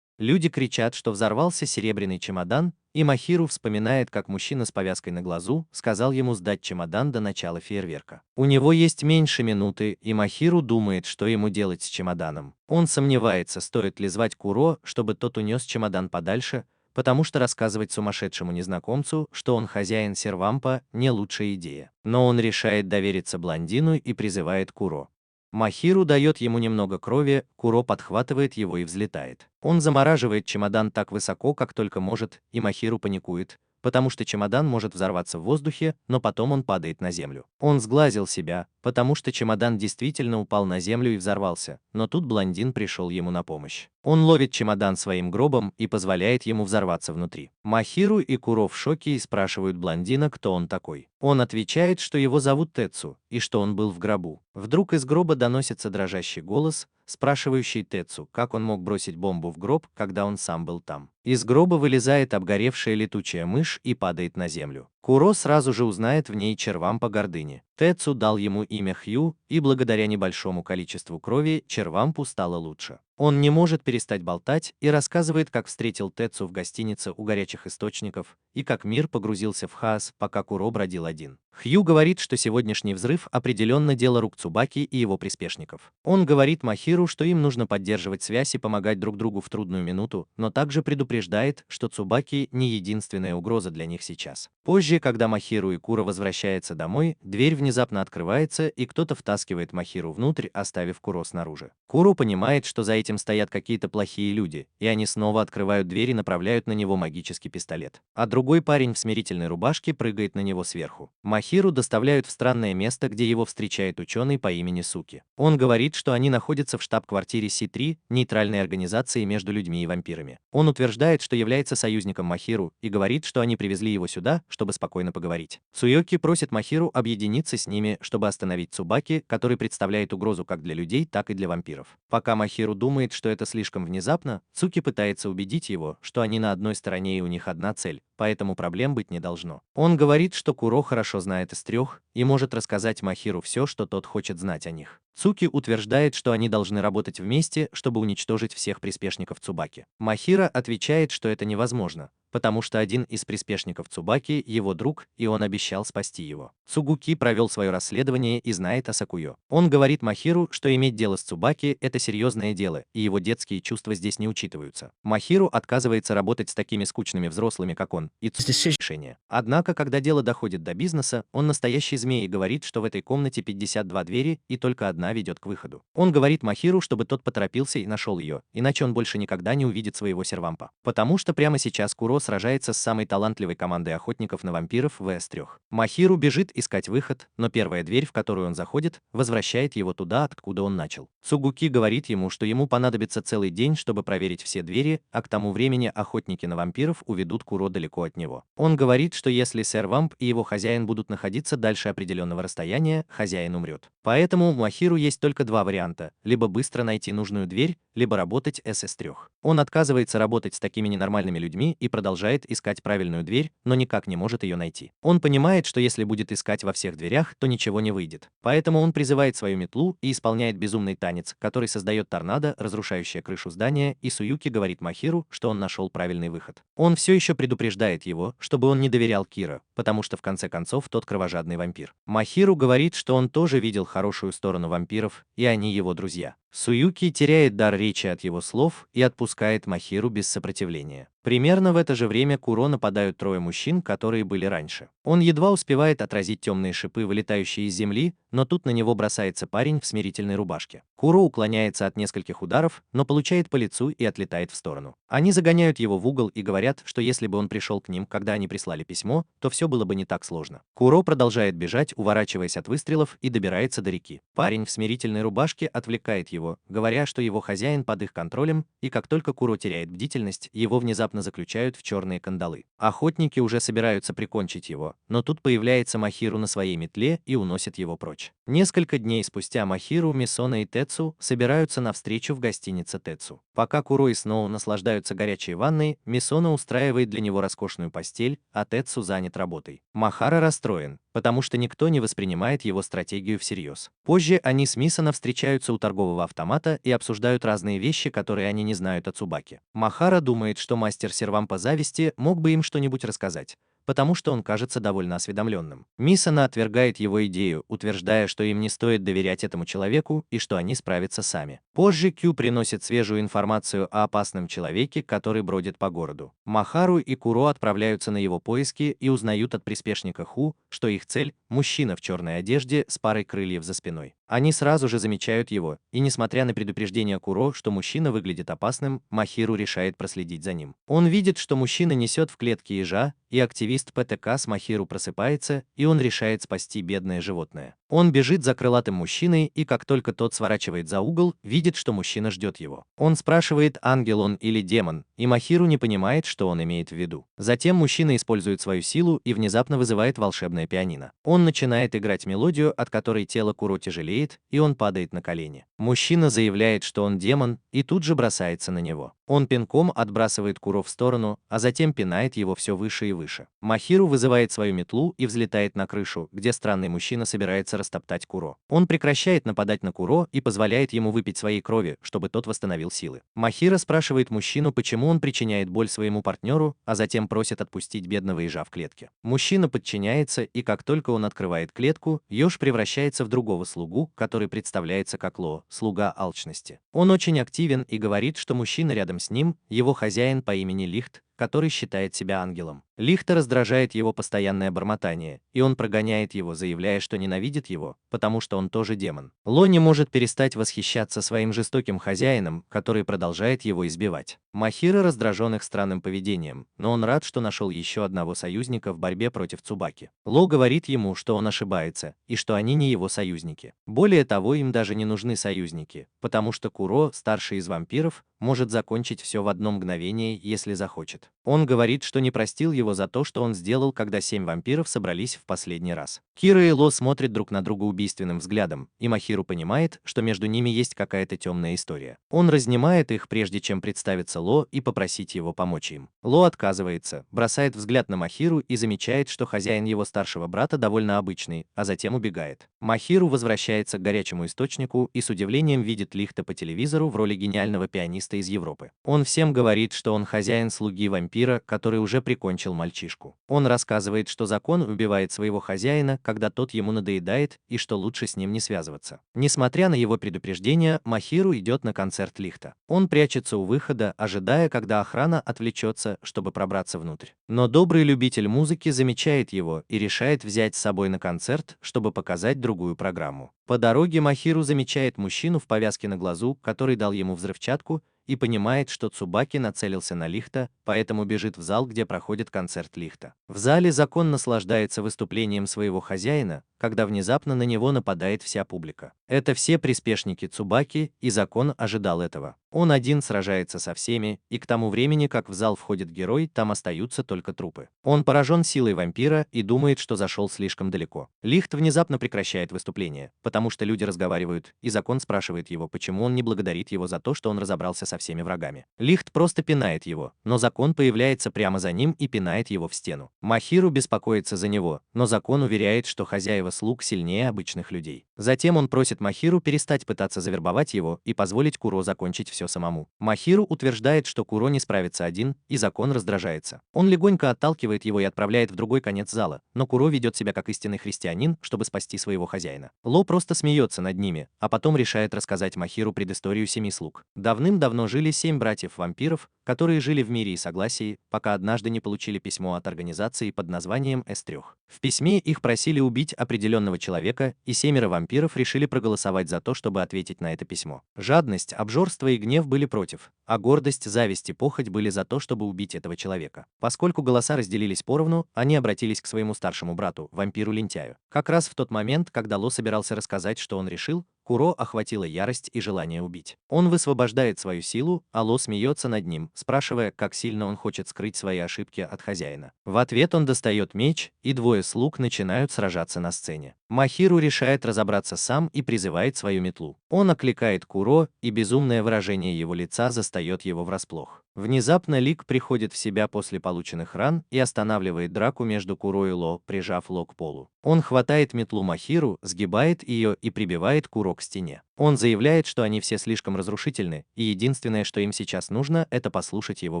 Люди кричат, что взорвался серебряный чемодан, и Махиру вспоминает, как мужчина с повязкой на глазу сказал ему сдать чемодан до начала фейерверка. У него есть меньше минуты, и Махиру думает, что ему делать с чемоданом. Он сомневается, стоит ли звать Куро, чтобы тот унес чемодан подальше, потому что рассказывать сумасшедшему незнакомцу, что он хозяин сервампа, не лучшая идея. Но он решает довериться блондину и призывает Куро. Махиру дает ему немного крови, Куро подхватывает его и взлетает. Он замораживает чемодан так высоко, как только может, и Махиру паникует, потому что чемодан может взорваться в воздухе, но потом он падает на землю. Он сглазил себя, потому что чемодан действительно упал на землю и взорвался, но тут блондин пришел ему на помощь. Он ловит чемодан своим гробом и позволяет ему взорваться внутри. Махиру и Куро в шоке и спрашивают блондина, кто он такой. Он отвечает, что его зовут Тецу, и что он был в гробу. Вдруг из гроба доносится дрожащий голос, спрашивающий Тецу, как он мог бросить бомбу в гроб, когда он сам был там. Из гроба вылезает обгоревшая летучая мышь и падает на землю. Куро сразу же узнает в ней Червампа гордыни. Тецу дал ему имя Хью, и благодаря небольшому количеству крови Червампу стало лучше. Он не может перестать болтать и рассказывает, как встретил Тецу в гостинице у горячих источников и как мир погрузился в хаос, пока Куро бродил один. Хью говорит, что сегодняшний взрыв определенно дело рук Цубаки и его приспешников. Он говорит Махиру, что им нужно поддерживать связь и помогать друг другу в трудную минуту, но также предупреждает, что Цубаки не единственная угроза для них сейчас. Позже, когда Махиру и Куро возвращаются домой, дверь внезапно открывается и кто-то втаскивает Махиру внутрь, оставив Куро снаружи. Куро понимает, что за этим стоят какие-то плохие люди, и они снова открывают дверь и направляют на него магический пистолет. А другой парень в смирительной рубашке прыгает на него сверху. Махиру доставляют в странное место, где его встречает ученый по имени Суки. Он говорит, что они находятся в штаб-квартире Си-3, нейтральной организации между людьми и вампирами. Он утверждает, что является союзником Махиру, и говорит, что они привезли его сюда, чтобы спокойно поговорить. Цуёки просит Махиру объединиться с ними, чтобы остановить Цубаки, который представляет угрозу как для людей, так и для вампиров. Пока Махиру думает, что это слишком внезапно, Цуки пытается убедить его, что они на одной стороне и у них одна цель, поэтому проблем быть не должно. Он говорит, что Куро хорошо знает из трех и может рассказать Махиру все, что тот хочет знать о них. Цуки утверждает, что они должны работать вместе, чтобы уничтожить всех приспешников Цубаки. Махира отвечает, что это невозможно, потому что один из приспешников Цубаки – его друг, и он обещал спасти его. Цугуки провел свое расследование и знает о Сакуё. Он говорит Махиру, что иметь дело с Цубаки – это серьезное дело, и его детские чувства здесь не учитываются. Махиру отказывается работать с такими скучными взрослыми, как он, и Цугуки решение. Однако, когда дело доходит до бизнеса, он настоящий змей и говорит, что в этой комнате 52 двери, и только одна ведет к выходу. Он говорит Махиру, чтобы тот поторопился и нашел ее, иначе он больше никогда не увидит своего сервампа. Потому что прямо сейчас Куро сражается с самой талантливой командой охотников на вампиров ВС-3. Махиру бежит искать выход, но первая дверь, в которую он заходит, возвращает его туда, откуда он начал. Цугуки говорит ему, что ему понадобится целый день, чтобы проверить все двери, а к тому времени охотники на вампиров уведут Куро далеко от него. Он говорит, что если сервамп и его хозяин будут находиться дальше определенного расстояния, хозяин умрет. Поэтому у Махиру есть только два варианта: либо быстро найти нужную дверь, либо работать СС-3. Он отказывается работать с такими ненормальными людьми и продолжает искать правильную дверь, но никак не может ее найти. Он понимает, что если будет искать во всех дверях, то ничего не выйдет. Поэтому он призывает свою метлу и исполняет безумный танец, который создает торнадо, разрушающее крышу здания, и Суюки говорит Махиру, что он нашел правильный выход. Он все еще предупреждает его, чтобы он не доверял Кира, потому что в конце концов тот кровожадный вампир. Махиру говорит, что он тоже видел хорошую сторону вампиров, и они его друзья. Суюки теряет дар речи от его слов и отпускает Махиру без сопротивления. Примерно в это же время Куро нападают трое мужчин, которые были раньше. Он едва успевает отразить темные шипы, вылетающие из земли, но тут на него бросается парень в смирительной рубашке. Куро уклоняется от нескольких ударов, но получает по лицу и отлетает в сторону. Они загоняют его в угол и говорят, что если бы он пришел к ним, когда они прислали письмо, то все было бы не так сложно. Куро продолжает бежать, уворачиваясь от выстрелов, и добирается до реки. Парень в смирительной рубашке отвлекает его, говоря, что его хозяин под их контролем, и как только Куро теряет бдительность, его внезапно заключают в черные кандалы. Охотники уже собираются прикончить его, но тут появляется Махиру на своей метле и уносит его прочь. Несколько дней спустя Махиру, Мисона и Тецу собираются на встречу в гостинице Тецу. Пока Куро и Сноу наслаждаются горячей ванной, Мисона устраивает для него роскошную постель, а Тецу занят работой. Махара расстроен, потому что никто не воспринимает его стратегию всерьез. Позже они с Мисона встречаются у торгового автомата и обсуждают разные вещи, которые они не знают о Цубаке. Махара думает, что мастер сервампа зависти мог бы им что-нибудь рассказать, потому что он кажется довольно осведомленным. Мисона отвергает его идею, утверждая, что им не стоит доверять этому человеку и что они справятся сами. Позже Кью приносит свежую информацию о опасном человеке, который бродит по городу. Махару и Куро отправляются на его поиски и узнают от приспешника Ху, что их цель – мужчина в черной одежде с парой крыльев за спиной. Они сразу же замечают его, и несмотря на предупреждение Куро, что мужчина выглядит опасным, Махиру решает проследить за ним. Он видит, что мужчина несет в клетке ежа, и активист ПТК с Махиру просыпается, и он решает спасти бедное животное. Он бежит за крылатым мужчиной, и как только тот сворачивает за угол, видит, что мужчина ждет его. Он спрашивает, ангел он или демон, и Махиру не понимает, что он имеет в виду. Затем мужчина использует свою силу и внезапно вызывает волшебное пианино. Он начинает играть мелодию, от которой тело Куро тяжелеет, и он падает на колени. Мужчина заявляет, что он демон, и тут же бросается на него. Он пинком отбрасывает Куро в сторону, а затем пинает его все выше и выше. Махиру вызывает свою метлу и взлетает на крышу, где странный мужчина собирается растоптать Куро. Он прекращает нападать на Куро и позволяет ему выпить своей крови, чтобы тот восстановил силы. Махира спрашивает мужчину, почему он причиняет боль своему партнеру, а затем просит отпустить бедного ежа в клетке. Мужчина подчиняется, и как только он открывает клетку, еж превращается в другого слугу, который представляется как Ло, слуга алчности. Он очень активен и говорит, что мужчина рядом с ним, его хозяин по имени Лихт, который считает себя ангелом. Лихта раздражает его постоянное бормотание, и он прогоняет его, заявляя, что ненавидит его, потому что он тоже демон. Ло не может перестать восхищаться своим жестоким хозяином, который продолжает его избивать. Махира раздражен их странным поведением, но он рад, что нашел еще одного союзника в борьбе против Цубаки. Ло говорит ему, что он ошибается, и что они не его союзники. Более того, им даже не нужны союзники, потому что Куро, старший из вампиров, может закончить все в одно мгновение, если захочет. Он говорит, что не простил его за то, что он сделал, когда 7 вампиров собрались в последний раз. Кира и Ло смотрят друг на друга убийственным взглядом, и Махиру понимает, что между ними есть какая-то темная история. Он разнимает их, прежде чем представиться Ло и попросить его помочь им. Ло отказывается, бросает взгляд на Махиру и замечает, что хозяин его старшего брата довольно обычный, а затем убегает. Махиру возвращается к горячему источнику и с удивлением видит Лихта по телевизору в роли гениального пианиста из Европы. Он всем говорит, что он хозяин слуги вампира, который уже прикончил мальчишку. Он рассказывает, что закон убивает своего хозяина, когда тот ему надоедает, и что лучше с ним не связываться. Несмотря на его предупреждение, Махиру идет на концерт Лихта. Он прячется у выхода, ожидая, когда охрана отвлечется, чтобы пробраться внутрь. Но добрый любитель музыки замечает его и решает взять с собой на концерт, чтобы показать другую программу. По дороге Махиру замечает мужчину в повязке на глазу, который дал ему взрывчатку, и понимает, что Цубаки нацелился на Лихта, поэтому бежит в зал, где проходит концерт Лихта. В зале закон наслаждается выступлением своего хозяина, когда внезапно на него нападает вся публика. Это все приспешники Цубаки, и закон ожидал этого. Он один сражается со всеми, и к тому времени, как в зал входит герой, там остаются только трупы. Он поражен силой вампира и думает, что зашел слишком далеко. Лихт внезапно прекращает выступление, потому что люди разговаривают, и закон спрашивает его, почему он не благодарит его за то, что он разобрался со всеми врагами. Лихт просто пинает его, но закон появляется прямо за ним и пинает его в стену. Махиру беспокоится за него, но закон уверяет, что хозяева слуг сильнее обычных людей. Затем он просит Махиру перестать пытаться завербовать его и позволить Куро закончить все самому. Махиру утверждает, что Куро не справится один, и закон раздражается. Он легонько отталкивает его и отправляет в другой конец зала, но Куро ведет себя как истинный христианин, чтобы спасти своего хозяина. Ло просто смеется над ними, а потом решает рассказать Махиру предысторию 7 слуг. Давным-давно жили 7 братьев-вампиров, которые жили в мире и согласии, пока однажды не получили письмо от организации под названием С3. В письме их просили убить определенного человека, и 7 вампиров решили проголосовать за то, чтобы ответить на это письмо. Жадность, обжорство и гнев были против, а гордость, зависть и похоть были за то, чтобы убить этого человека. Поскольку голоса разделились поровну, они обратились к своему старшему брату, вампиру-лентяю. Как раз в тот момент, когда Ло собирался рассказать, что он решил, Куро охватила ярость и желание убить. Он высвобождает свою силу, а Ло смеется над ним, спрашивая, как сильно он хочет скрыть свои ошибки от хозяина. В ответ он достает меч, и двое слуг начинают сражаться на сцене. Махиру решает разобраться сам и призывает свою метлу. Он окликает Куро, и безумное выражение его лица застает его врасплох. Внезапно Лик приходит в себя после полученных ран и останавливает драку между Куро и Ло, прижав Ло к полу. Он хватает метлу Махиру, сгибает ее и прибивает Куро к стене. Он заявляет, что они все слишком разрушительны, и единственное, что им сейчас нужно, это послушать его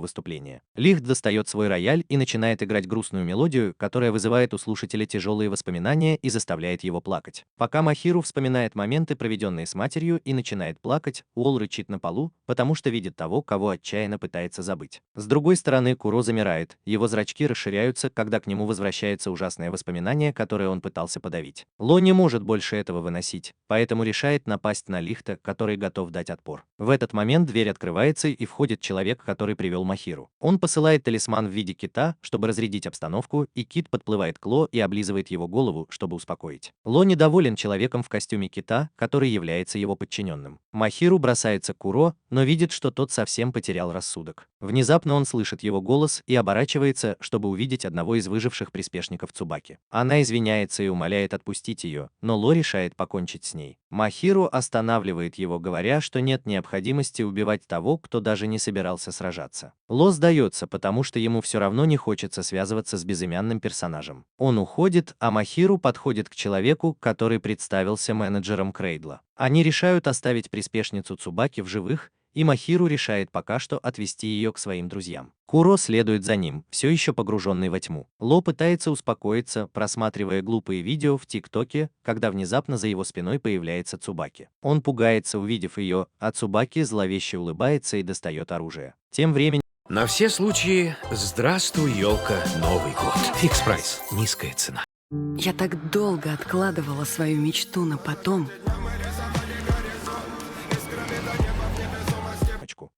выступление. Лихт достает свой рояль и начинает играть грустную мелодию, которая вызывает у слушателя тяжелые воспоминания и заставляет его плакать. Пока Махиру вспоминает моменты, проведенные с матерью, и начинает плакать, Уолл рычит на полу, потому что видит того, кого отчаянно пытается забыть. С другой стороны, Куро замирает, его зрачки расширяются, когда к нему возвращается ужасное воспоминание, которое он пытался подавить. Ло не может больше этого выносить, поэтому решает напасть на Лихта, который готов дать отпор. В этот момент дверь открывается, и входит человек, который привел Махиру. Он посылает талисман в виде кита, чтобы разрядить обстановку, и кит подплывает к Ло и облизывает его голову, чтобы успокоить. Ло недоволен человеком в костюме кита, который является его подчиненным. Махиру бросается к Куро, но видит, что тот совсем потерял рассудок. рассудок. Внезапно он слышит его голос и оборачивается, чтобы увидеть одного из выживших приспешников Цубаки. Она извиняется и умоляет отпустить ее, но Ло решает покончить с ней. Махиру останавливает его, говоря, что нет необходимости убивать того, кто даже не собирался сражаться. Ло сдается, потому что ему все равно не хочется связываться с безымянным персонажем. Он уходит, а Махиру подходит к человеку, который представился менеджером Крейдла. Они решают оставить приспешницу Цубаки в живых, и Махиру решает пока что отвести ее к своим друзьям. Куро следует за ним, все еще погруженный во тьму. Ло пытается успокоиться, просматривая глупые видео в ТикТоке, когда внезапно за его спиной появляется Цубаки. Он пугается, увидев ее, а Цубаки зловеще улыбается и достает оружие. Тем временем На все случаи, здравствуй, елка, Новый год. Фикс прайс, низкая цена. Я так долго откладывала свою мечту на потом.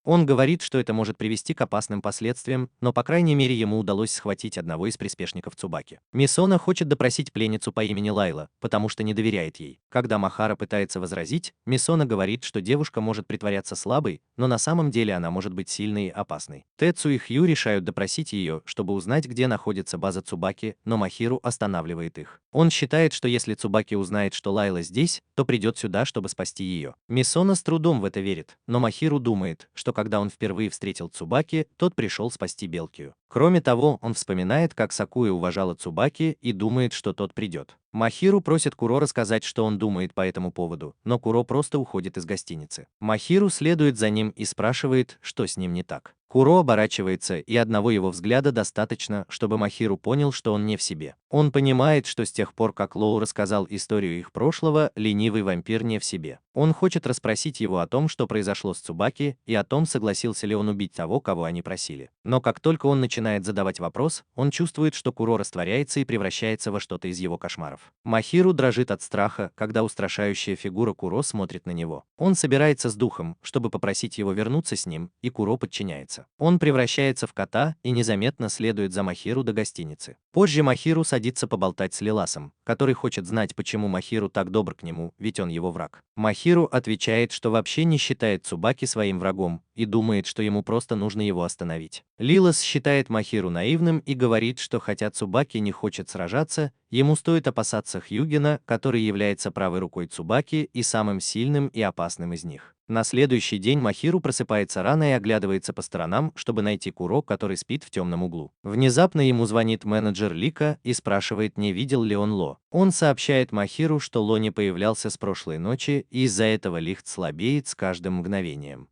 Он говорит, что это может привести к опасным последствиям, но по крайней мере ему удалось схватить одного из приспешников Цубаки. Мисона хочет допросить пленницу по имени Лайла, потому что не доверяет ей. Когда Махара пытается возразить, Мисона говорит, что девушка может притворяться слабой, но на самом деле она может быть сильной и опасной. Тэцу и Хью решают допросить ее, чтобы узнать, где находится база Цубаки, но Махиру останавливает их. Он считает, что если Цубаки узнает, что Лайла здесь, то придет сюда, чтобы спасти ее. Мисона с трудом в это верит, но Махиру думает, что когда он впервые встретил Цубаки, тот пришел спасти Белкию. Кроме того, он вспоминает, как Сакуя уважала Цубаки и думает, что тот придет. Махиру просит Куро рассказать, что он думает по этому поводу, но Куро просто уходит из гостиницы. Махиру следует за ним и спрашивает, что с ним не так. Куро оборачивается, и одного его взгляда достаточно, чтобы Махиру понял, что он не в себе. Он понимает, что с тех пор, как Лоу рассказал историю их прошлого, ленивый вампир не в себе. Он хочет расспросить его о том, что произошло с Цубаки, и о том, согласился ли он убить того, кого они просили. Но как только он начинает задавать вопрос, он чувствует, что Куро растворяется и превращается во что-то из его кошмаров. Махиру дрожит от страха, когда устрашающая фигура Куро смотрит на него. Он собирается с духом, чтобы попросить его вернуться с ним, и Куро подчиняется. Он превращается в кота и незаметно следует за Махиру до гостиницы. Позже Махиру садится поболтать с Лиласом, который хочет знать, почему Махиру так добр к нему, ведь он его враг. Махиру отвечает, что вообще не считает Цубаки своим врагом и думает, что ему просто нужно его остановить. Лилас считает Махиру наивным и говорит, что хотя Цубаки не хочет сражаться, ему стоит опасаться Хьюгена, который является правой рукой Цубаки и самым сильным и опасным из них. На следующий день Махиру просыпается рано и оглядывается по сторонам, чтобы найти Куро, который спит в темном углу. Внезапно ему звонит менеджер Лика и спрашивает, не видел ли он Ло. Он сообщает Махиру, что Ло не появлялся с прошлой ночи, и из-за этого Лихт слабеет с каждым мгновением.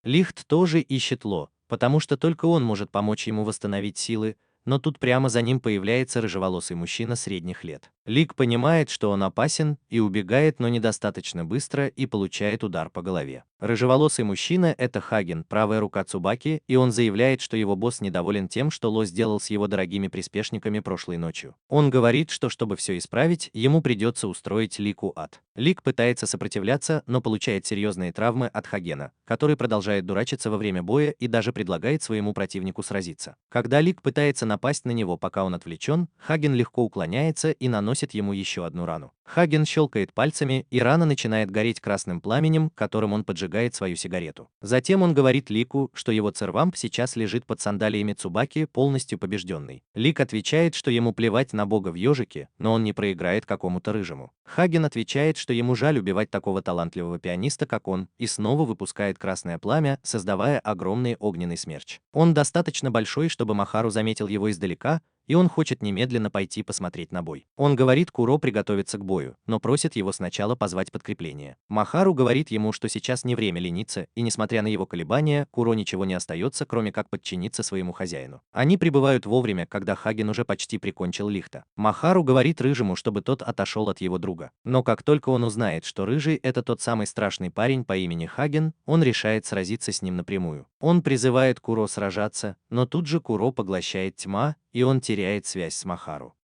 Лихт тоже ищет Ло, потому что только он может помочь ему восстановить силы, но тут прямо за ним появляется рыжеволосый мужчина средних лет. Лик понимает, что он опасен, и убегает, но недостаточно быстро, и получает удар по голове. Рыжеволосый мужчина – это Хаген, правая рука Цубаки, и он заявляет, что его босс недоволен тем, что Ло сделал с его дорогими приспешниками прошлой ночью. Он говорит, что чтобы все исправить, ему придется устроить Лику ад. Лик пытается сопротивляться, но получает серьезные травмы от Хагена, который продолжает дурачиться во время боя и даже предлагает своему противнику сразиться. Когда Лик пытается напасть на него, пока он отвлечен, Хаген легко уклоняется и наносит ему еще одну рану. Хаген щелкает пальцами, и рана начинает гореть красным пламенем, которым он поджигает свою сигарету. Затем он говорит Лику, что его цервамп сейчас лежит под сандалиями Цубаки, полностью побежденный. Лик отвечает, что ему плевать на бога в ежике, но он не проиграет какому-то рыжему. Хаген отвечает, что ему жаль убивать такого талантливого пианиста, как он, и снова выпускает красное пламя, создавая огромный огненный смерч. Он достаточно большой, чтобы Махару заметил его издалека, и он хочет немедленно пойти посмотреть на бой. Он говорит Куро приготовиться к бою, но просит его сначала позвать подкрепление. Махару говорит ему, что сейчас не время лениться, и несмотря на его колебания, Куро ничего не остается, кроме как подчиниться своему хозяину. Они прибывают вовремя, когда Хаген уже почти прикончил Лихта. Махару говорит Рыжему, чтобы тот отошел от его друга. Но как только он узнает, что Рыжий – это тот самый страшный парень по имени Хаген, он решает сразиться с ним напрямую. Он призывает Куро сражаться, но тут же Куро поглощает тьма, и он теряет связь с Махару.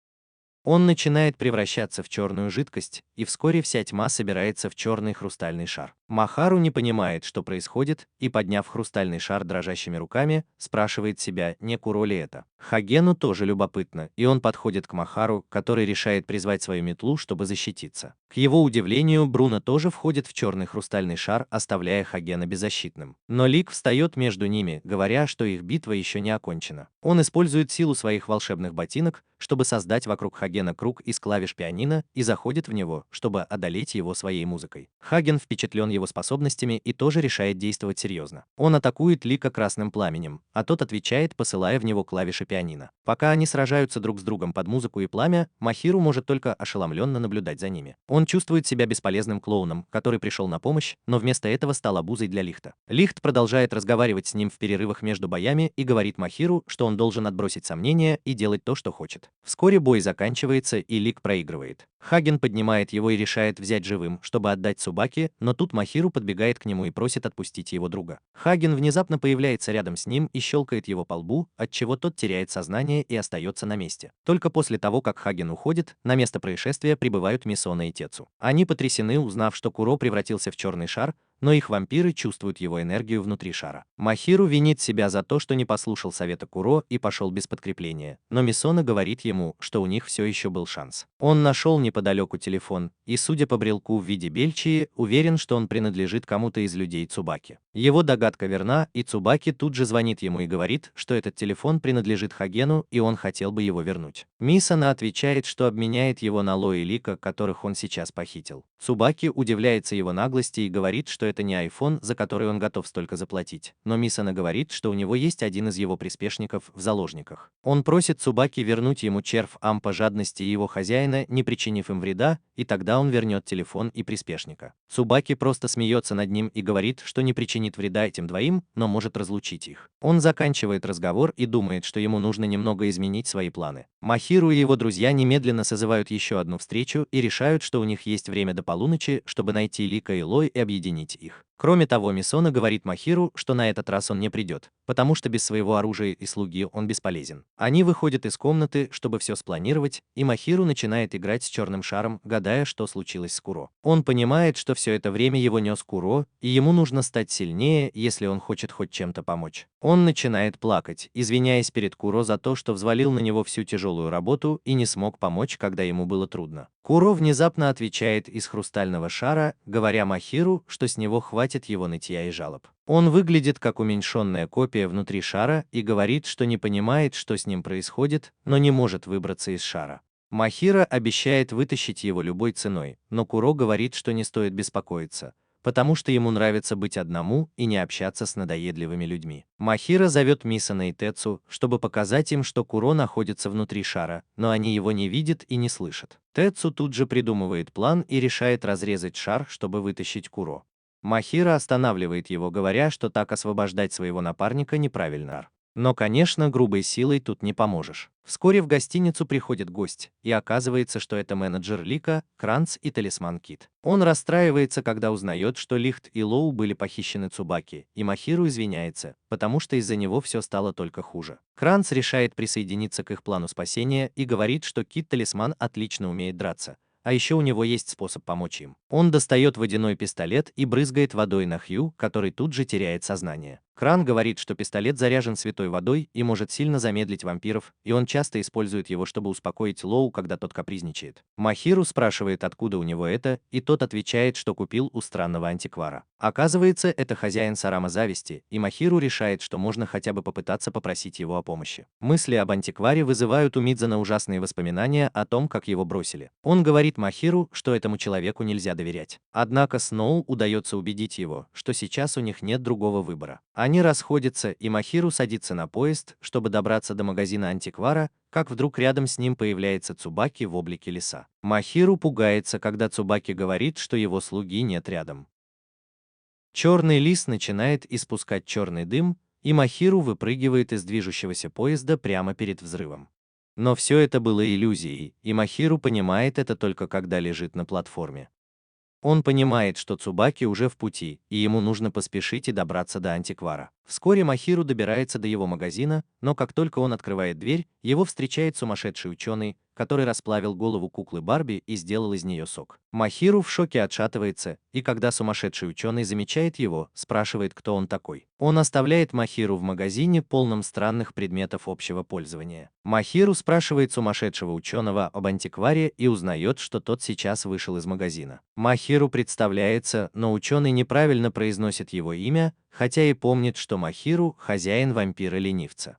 Он начинает превращаться в черную жидкость, и вскоре вся тьма собирается в черный хрустальный шар. Махару не понимает, что происходит, и, подняв хрустальный шар дрожащими руками, спрашивает себя, не Куро ли это. Хагену тоже любопытно, и он подходит к Махару, который решает призвать свою метлу, чтобы защититься. К его удивлению, Бруно тоже входит в черный хрустальный шар, оставляя Хагена беззащитным. Но Лик встает между ними, говоря, что их битва еще не окончена. Он использует силу своих волшебных ботинок, чтобы создать вокруг Хагена круг из клавиш пианино и заходит в него, чтобы одолеть его своей музыкой. Хаген впечатлен его способностями и тоже решает действовать серьезно. Он атакует Лика красным пламенем, а тот отвечает, посылая в него клавиши пианино. Пока они сражаются друг с другом под музыку и пламя, Махиру может только ошеломленно наблюдать за ними. Он чувствует себя бесполезным клоуном, который пришел на помощь, но вместо этого стал обузой для Лихта. Лихт продолжает разговаривать с ним в перерывах между боями и говорит Махиру, что он должен отбросить сомнения и делать то, что хочет. Вскоре бой заканчивается, и Лик проигрывает. Хаген поднимает его и решает взять живым, чтобы отдать Цубаки, но тут Махиру подбегает к нему и просит отпустить его друга. Хаген внезапно появляется рядом с ним и щелкает его по лбу, отчего тот теряет сознание и остается на месте. Только после того, как Хаген уходит, на место происшествия прибывают Мисона и Тецу. Они потрясены, узнав, что Куро превратился в черный шар, но их вампиры чувствуют его энергию внутри шара. Махиру винит себя за то, что не послушал совета Куро и пошел без подкрепления, но Мисона говорит ему, что у них все еще был шанс. Он нашел неподалеку телефон и, судя по брелку в виде Бельчии, уверен, что он принадлежит кому-то из людей Цубаки. Его догадка верна, и Цубаки тут же звонит ему и говорит, что этот телефон принадлежит Хагену, и он хотел бы его вернуть. Мисона отвечает, что обменяет его на Ло и Лика, которых он сейчас похитил. Цубаки удивляется его наглости и говорит, что это не iPhone, за который он готов столько заплатить, но Мисона говорит, что у него есть один из его приспешников в заложниках. Он просит Цубаки вернуть ему червь ампа жадности и его хозяина, не причинив им вреда, и тогда он вернет телефон и приспешника. Цубаки просто смеется над ним и говорит, что не причинит вреда этим двоим, но может разлучить их. Он заканчивает разговор и думает, что ему нужно немного изменить свои планы. Махиру и его друзья немедленно созывают еще одну встречу и решают, что у них есть время до полуночи, чтобы найти Лика и Лой и объединить их. Кроме того, Мисона говорит Махиру, что на этот раз он не придет, потому что без своего оружия и слуги он бесполезен. Они выходят из комнаты, чтобы все спланировать, и Махиру начинает играть с черным шаром, гадая, что случилось с Куро. Он понимает, что все это время его нес Куро, и ему нужно стать сильнее, если он хочет хоть чем-то помочь. Он начинает плакать, извиняясь перед Куро за то, что взвалил на него всю тяжелую работу и не смог помочь, когда ему было трудно. Куро внезапно отвечает из хрустального шара, говоря Махиру, что с него хватит его нытья и жалоб. Он выглядит как уменьшенная копия внутри шара и говорит, что не понимает, что с ним происходит, но не может выбраться из шара. Махира обещает вытащить его любой ценой, но Куро говорит, что не стоит беспокоиться, потому что ему нравится быть одному и не общаться с надоедливыми людьми. Махира зовет Мисона и Тецу, чтобы показать им, что Куро находится внутри шара, но они его не видят и не слышат. Тецу тут же придумывает план и решает разрезать шар, чтобы вытащить Куро. Махира останавливает его, говоря, что так освобождать своего напарника неправильно. Но, конечно, грубой силой тут не поможешь. Вскоре в гостиницу приходит гость, и оказывается, что это менеджер Лика, Кранц и талисман Кит. Он расстраивается, когда узнает, что Лихт и Лоу были похищены Цубаки, и Махиру извиняется, потому что из-за него все стало только хуже. Кранц решает присоединиться к их плану спасения и говорит, что Кит-талисман отлично умеет драться. А еще у него есть способ помочь им. Он достает водяной пистолет и брызгает водой на Хью, который тут же теряет сознание. Кран говорит, что пистолет заряжен святой водой и может сильно замедлить вампиров, и он часто использует его, чтобы успокоить Лоу, когда тот капризничает. Махиру спрашивает, откуда у него это, и тот отвечает, что купил у странного антиквара. Оказывается, это хозяин Сарама Зависти, и Махиру решает, что можно хотя бы попытаться попросить его о помощи. Мысли об антикваре вызывают у Мидзана ужасные воспоминания о том, как его бросили. Он говорит Махиру, что этому человеку нельзя доверять. Однако Сноу удается убедить его, что сейчас у них нет другого выбора. Они расходятся, и Махиру садится на поезд, чтобы добраться до магазина антиквара, как вдруг рядом с ним появляется Цубаки в облике лиса. Махиру пугается, когда Цубаки говорит, что его слуги нет рядом. Черный лис начинает испускать черный дым, и Махиру выпрыгивает из движущегося поезда прямо перед взрывом. Но все это было иллюзией, и Махиру понимает это только когда лежит на платформе. Он понимает, что Цубаки уже в пути, и ему нужно поспешить и добраться до антиквара. Вскоре Махиру добирается до его магазина, но как только он открывает дверь, его встречает сумасшедший ученый, который расплавил голову куклы Барби и сделал из нее сок. Махиру в шоке отшатывается, и когда сумасшедший ученый замечает его, спрашивает, кто он такой. Он оставляет Махиру в магазине, полном странных предметов общего пользования. Махиру спрашивает сумасшедшего ученого об антикваре и узнает, что тот сейчас вышел из магазина. Махиру представляется, но ученый неправильно произносит его имя, хотя и помнит, что Махиру – хозяин вампира-ленивца.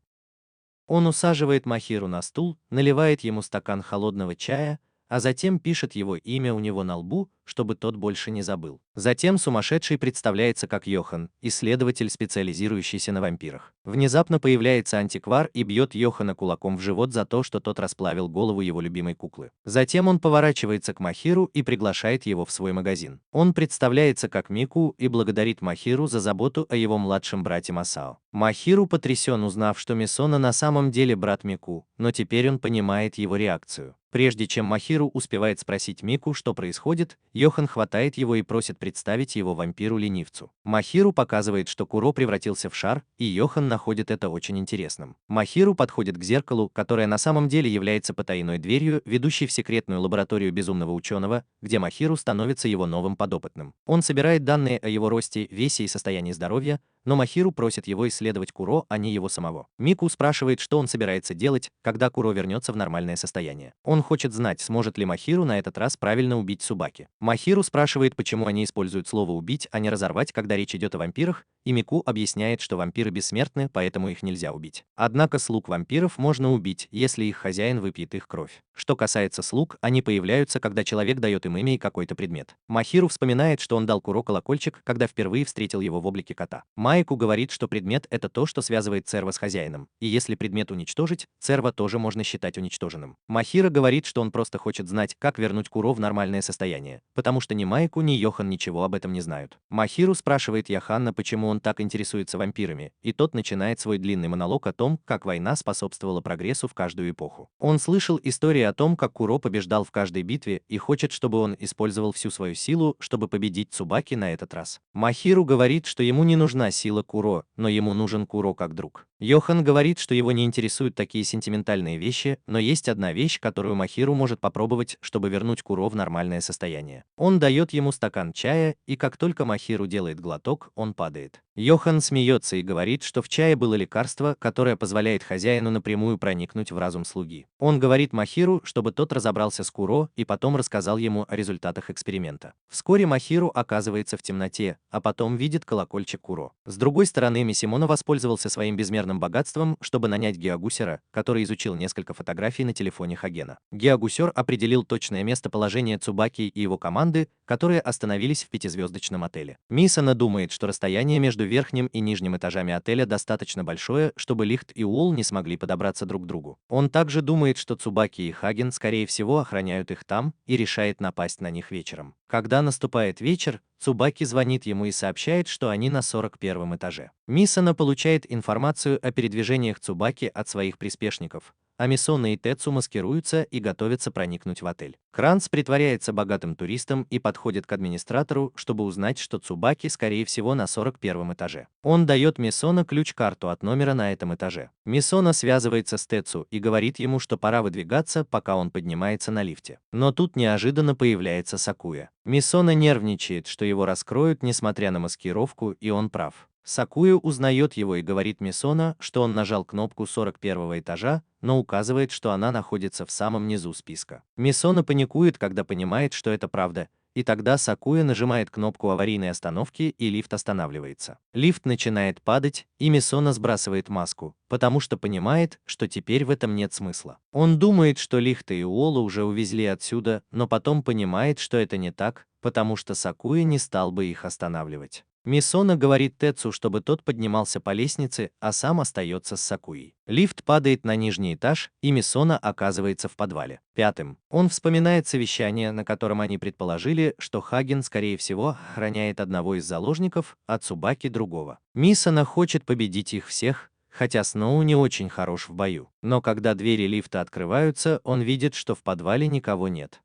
Он усаживает Махиру на стул, наливает ему стакан холодного чая, а затем пишет его имя у него на лбу, чтобы тот больше не забыл. Затем сумасшедший представляется как Йохан, исследователь, специализирующийся на вампирах. Внезапно появляется антиквар и бьет Йохана кулаком в живот за то, что тот расплавил голову его любимой куклы. Затем он поворачивается к Махиру и приглашает его в свой магазин. Он представляется как Мику и благодарит Махиру за заботу о его младшем брате Масао. Махиру потрясен, узнав, что Мисона на самом деле брат Мику, но теперь он понимает его реакцию. Прежде чем Махиру успевает спросить Мику, что происходит, Йохан хватает его и просит представить его вампиру-ленивцу. Махиру показывает, что Куро превратился в шар, и Йохан находит это очень интересным. Махиру подходит к зеркалу, которое на самом деле является потайной дверью, ведущей в секретную лабораторию безумного ученого, где Махиру становится его новым подопытным. Он собирает данные о его росте, весе и состоянии здоровья, но Махиру просит его исследовать Куро, а не его самого. Мику спрашивает, что он собирается делать, когда Куро вернется в нормальное состояние. Он хочет знать, сможет ли Махиру на этот раз правильно убить Цубаки. Махиру спрашивает, почему они используют слово «убить», а не «разорвать», когда речь идет о вампирах, и Мику объясняет, что вампиры бессмертны, поэтому их нельзя убить. Однако слуг вампиров можно убить, если их хозяин выпьет их кровь. Что касается слуг, они появляются, когда человек дает им имя и какой-то предмет. Махиру вспоминает, что он дал Куро колокольчик, когда впервые встретил его в облике кота. Майку говорит, что предмет — это то, что связывает Церва с хозяином, и если предмет уничтожить, Церва тоже можно считать уничтоженным. Махира говорит, что он просто хочет знать, как вернуть Куро в нормальное состояние, потому что ни Майку, ни Йохан ничего об этом не знают. Махиру спрашивает Йоханна, почему он так интересуется вампирами, и тот начинает свой длинный монолог о том, как война способствовала прогрессу в каждую эпоху. Он слышал истории о том, как Куро побеждал в каждой битве и хочет, чтобы он использовал всю свою силу, чтобы победить Цубаки на этот раз. Махиру говорит, что ему не нужна сила Куро, но ему нужен Куро как друг. Йохан говорит, что его не интересуют такие сентиментальные вещи, но есть одна вещь, которую Махиру может попробовать, чтобы вернуть Куро в нормальное состояние. Он дает ему стакан чая, и как только Махиру делает глоток, он падает. Йохан смеется и говорит, что в чае было лекарство, которое позволяет хозяину напрямую проникнуть в разум слуги. Он говорит Махиру, чтобы тот разобрался с Куро и потом рассказал ему о результатах эксперимента. Вскоре Махиру оказывается в темноте, а потом видит колокольчик Куро. С другой стороны, Мисимоно воспользовался своим безмерным богатством, чтобы нанять Геогусера, который изучил несколько фотографий на телефоне Хагена. Геогусер определил точное местоположение Цубаки и его команды, которые остановились в пятизвездочном отеле. Мисона думает, что расстояние между верхним и нижним этажами отеля достаточно большое, чтобы Лихт и Уолл не смогли подобраться друг к другу. Он также думает, что Цубаки и Хаген, скорее всего, охраняют их там, и решает напасть на них вечером. Когда наступает вечер, Цубаки звонит ему и сообщает, что они на 41-м этаже. Мисона получает информацию о передвижениях Цубаки от своих приспешников, а Мисона и Тецу маскируются и готовятся проникнуть в отель. Кранц притворяется богатым туристом и подходит к администратору, чтобы узнать, что Цубаки, скорее всего, на 41-м этаже. Он дает Мисона ключ-карту от номера на этом этаже. Мисона связывается с Тецу и говорит ему, что пора выдвигаться, пока он поднимается на лифте. Но тут неожиданно появляется Сакуя. Мисона нервничает, что его раскроют, несмотря на маскировку, и он прав. Сакуя узнает его и говорит Мисона, что он нажал кнопку 41-го этажа, но указывает, что она находится в самом низу списка. Мисона паникует, когда понимает, что это правда, и тогда Сакуя нажимает кнопку аварийной остановки, и лифт останавливается. Лифт начинает падать, и Мисона сбрасывает маску, потому что понимает, что теперь в этом нет смысла. Он думает, что Лихта и Уолла уже увезли отсюда, но потом понимает, что это не так, потому что Сакуя не стал бы их останавливать. Мисона говорит Тецу, чтобы тот поднимался по лестнице, а сам остается с Сакуей. Лифт падает на нижний этаж, и Мисона оказывается в подвале. Пятым. Он вспоминает совещание, на котором они предположили, что Хаген, скорее всего, охраняет одного из заложников, а Цубаки другого. Мисона хочет победить их всех, хотя Сноу не очень хорош в бою. Но когда двери лифта открываются, он видит, что в подвале никого нет.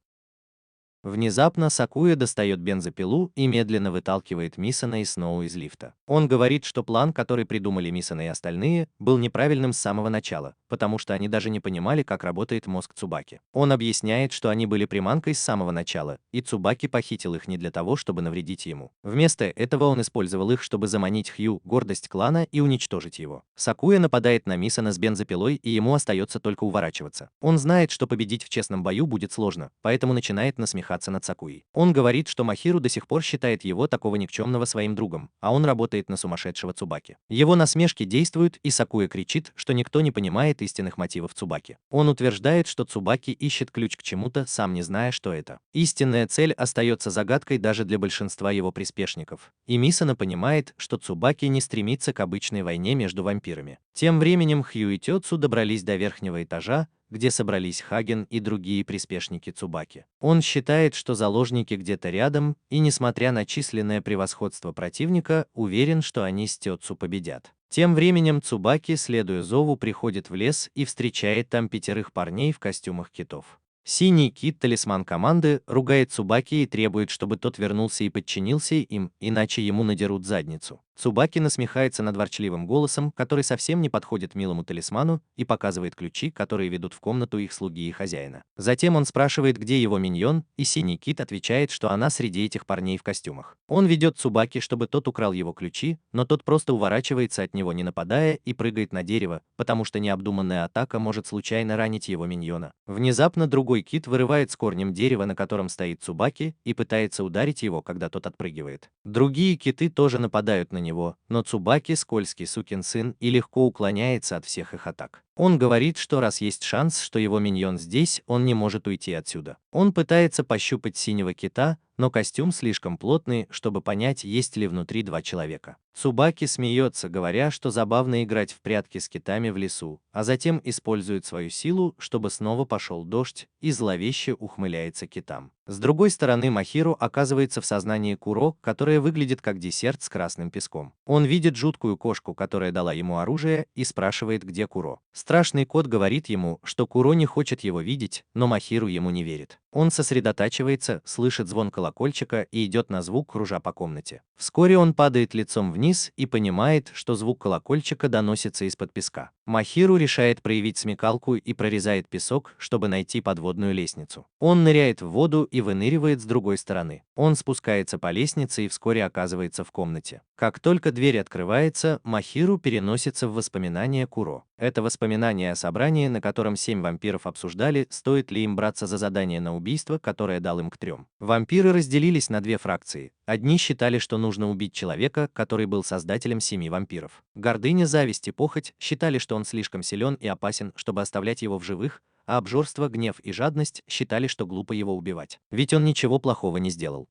Внезапно Сакуя достает бензопилу и медленно выталкивает Мисана и Сноу из лифта. Он говорит, что план, который придумали Мисана и остальные, был неправильным с самого начала, потому что они даже не понимали, как работает мозг Цубаки. Он объясняет, что они были приманкой с самого начала, и Цубаки похитил их не для того, чтобы навредить ему. Вместо этого он использовал их, чтобы заманить Хью, гордость клана, и уничтожить его. Сакуя нападает на Мисана с бензопилой, и ему остается только уворачиваться. Он знает, что победить в честном бою будет сложно, поэтому начинает насмехаться над Сакуей. Он говорит, что Махиру до сих пор считает его, такого никчемного, своим другом, а он работает на сумасшедшего Цубаки. Его насмешки действуют, и Сакуя кричит, что никто не понимает истинных мотивов Цубаки. Он утверждает, что Цубаки ищет ключ к чему-то, сам не зная, что это. Истинная цель остается загадкой даже для большинства его приспешников. И Мисана понимает, что Цубаки не стремится к обычной войне между вампирами. Тем временем Хью и Тёцу добрались до верхнего этажа, где собрались Хаген и другие приспешники Цубаки. Он считает, что заложники где-то рядом, и несмотря на численное превосходство противника, уверен, что они с Тёцу победят. Тем временем Цубаки, следуя зову, приходит в лес и встречает там 5 парней в костюмах китов. Синий кит, талисман команды, ругает Цубаки и требует, чтобы тот вернулся и подчинился им, иначе ему надерут задницу. Цубаки насмехается над ворчливым голосом, который совсем не подходит милому талисману, и показывает ключи, которые ведут в комнату их слуги и хозяина. Затем он спрашивает, где его миньон, и Синий кит отвечает, что она среди этих парней в костюмах. Он ведет Цубаки, чтобы тот украл его ключи, но тот просто уворачивается от него, не нападая, и прыгает на дерево, потому что необдуманная атака может случайно ранить его миньона. Внезапно другой кит вырывает с корнем дерево, на котором стоит Цубаки, и пытается ударить его, когда тот отпрыгивает. Другие киты тоже нападают на него, но Цубаки скользкий сукин сын и легко уклоняется от всех их атак. Он говорит, что раз есть шанс, что его миньон здесь, он не может уйти отсюда. Он пытается пощупать синего кита, но костюм слишком плотный, чтобы понять, есть ли внутри 2 человека. Цубаки смеется, говоря, что забавно играть в прятки с китами в лесу, а затем использует свою силу, чтобы снова пошел дождь, и зловеще ухмыляется китам. С другой стороны, Махиру оказывается в сознании Куро, которая выглядит как десерт с красным песком. Он видит жуткую кошку, которая дала ему оружие, и спрашивает, где Куро. Страшный кот говорит ему, что Куро не хочет его видеть, но Махиру ему не верит. Он сосредотачивается, слышит звон колокольчика и идет на звук, кружа по комнате. Вскоре он падает лицом вниз и понимает, что звук колокольчика доносится из-под песка. Махиру решает проявить смекалку и прорезает песок, чтобы найти подводную лестницу. Он ныряет в воду и выныривает с другой стороны. Он спускается по лестнице и вскоре оказывается в комнате. Как только дверь открывается, Махиру переносится в воспоминания Куро. Это воспоминание о собрании, на котором 7 вампиров обсуждали, стоит ли им браться за задание на убийство, которое дал им к 3. Вампиры разделились на 2 фракции. Одни считали, что нужно убить человека, который был создателем 7 вампиров. Гордыня, зависть и похоть считали, что он слишком силен и опасен, чтобы оставлять его в живых, а обжорство, гнев и жадность считали, что глупо его убивать. Ведь он ничего плохого не сделал.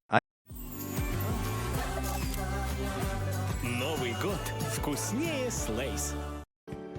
Новый год вкуснее с Лейс.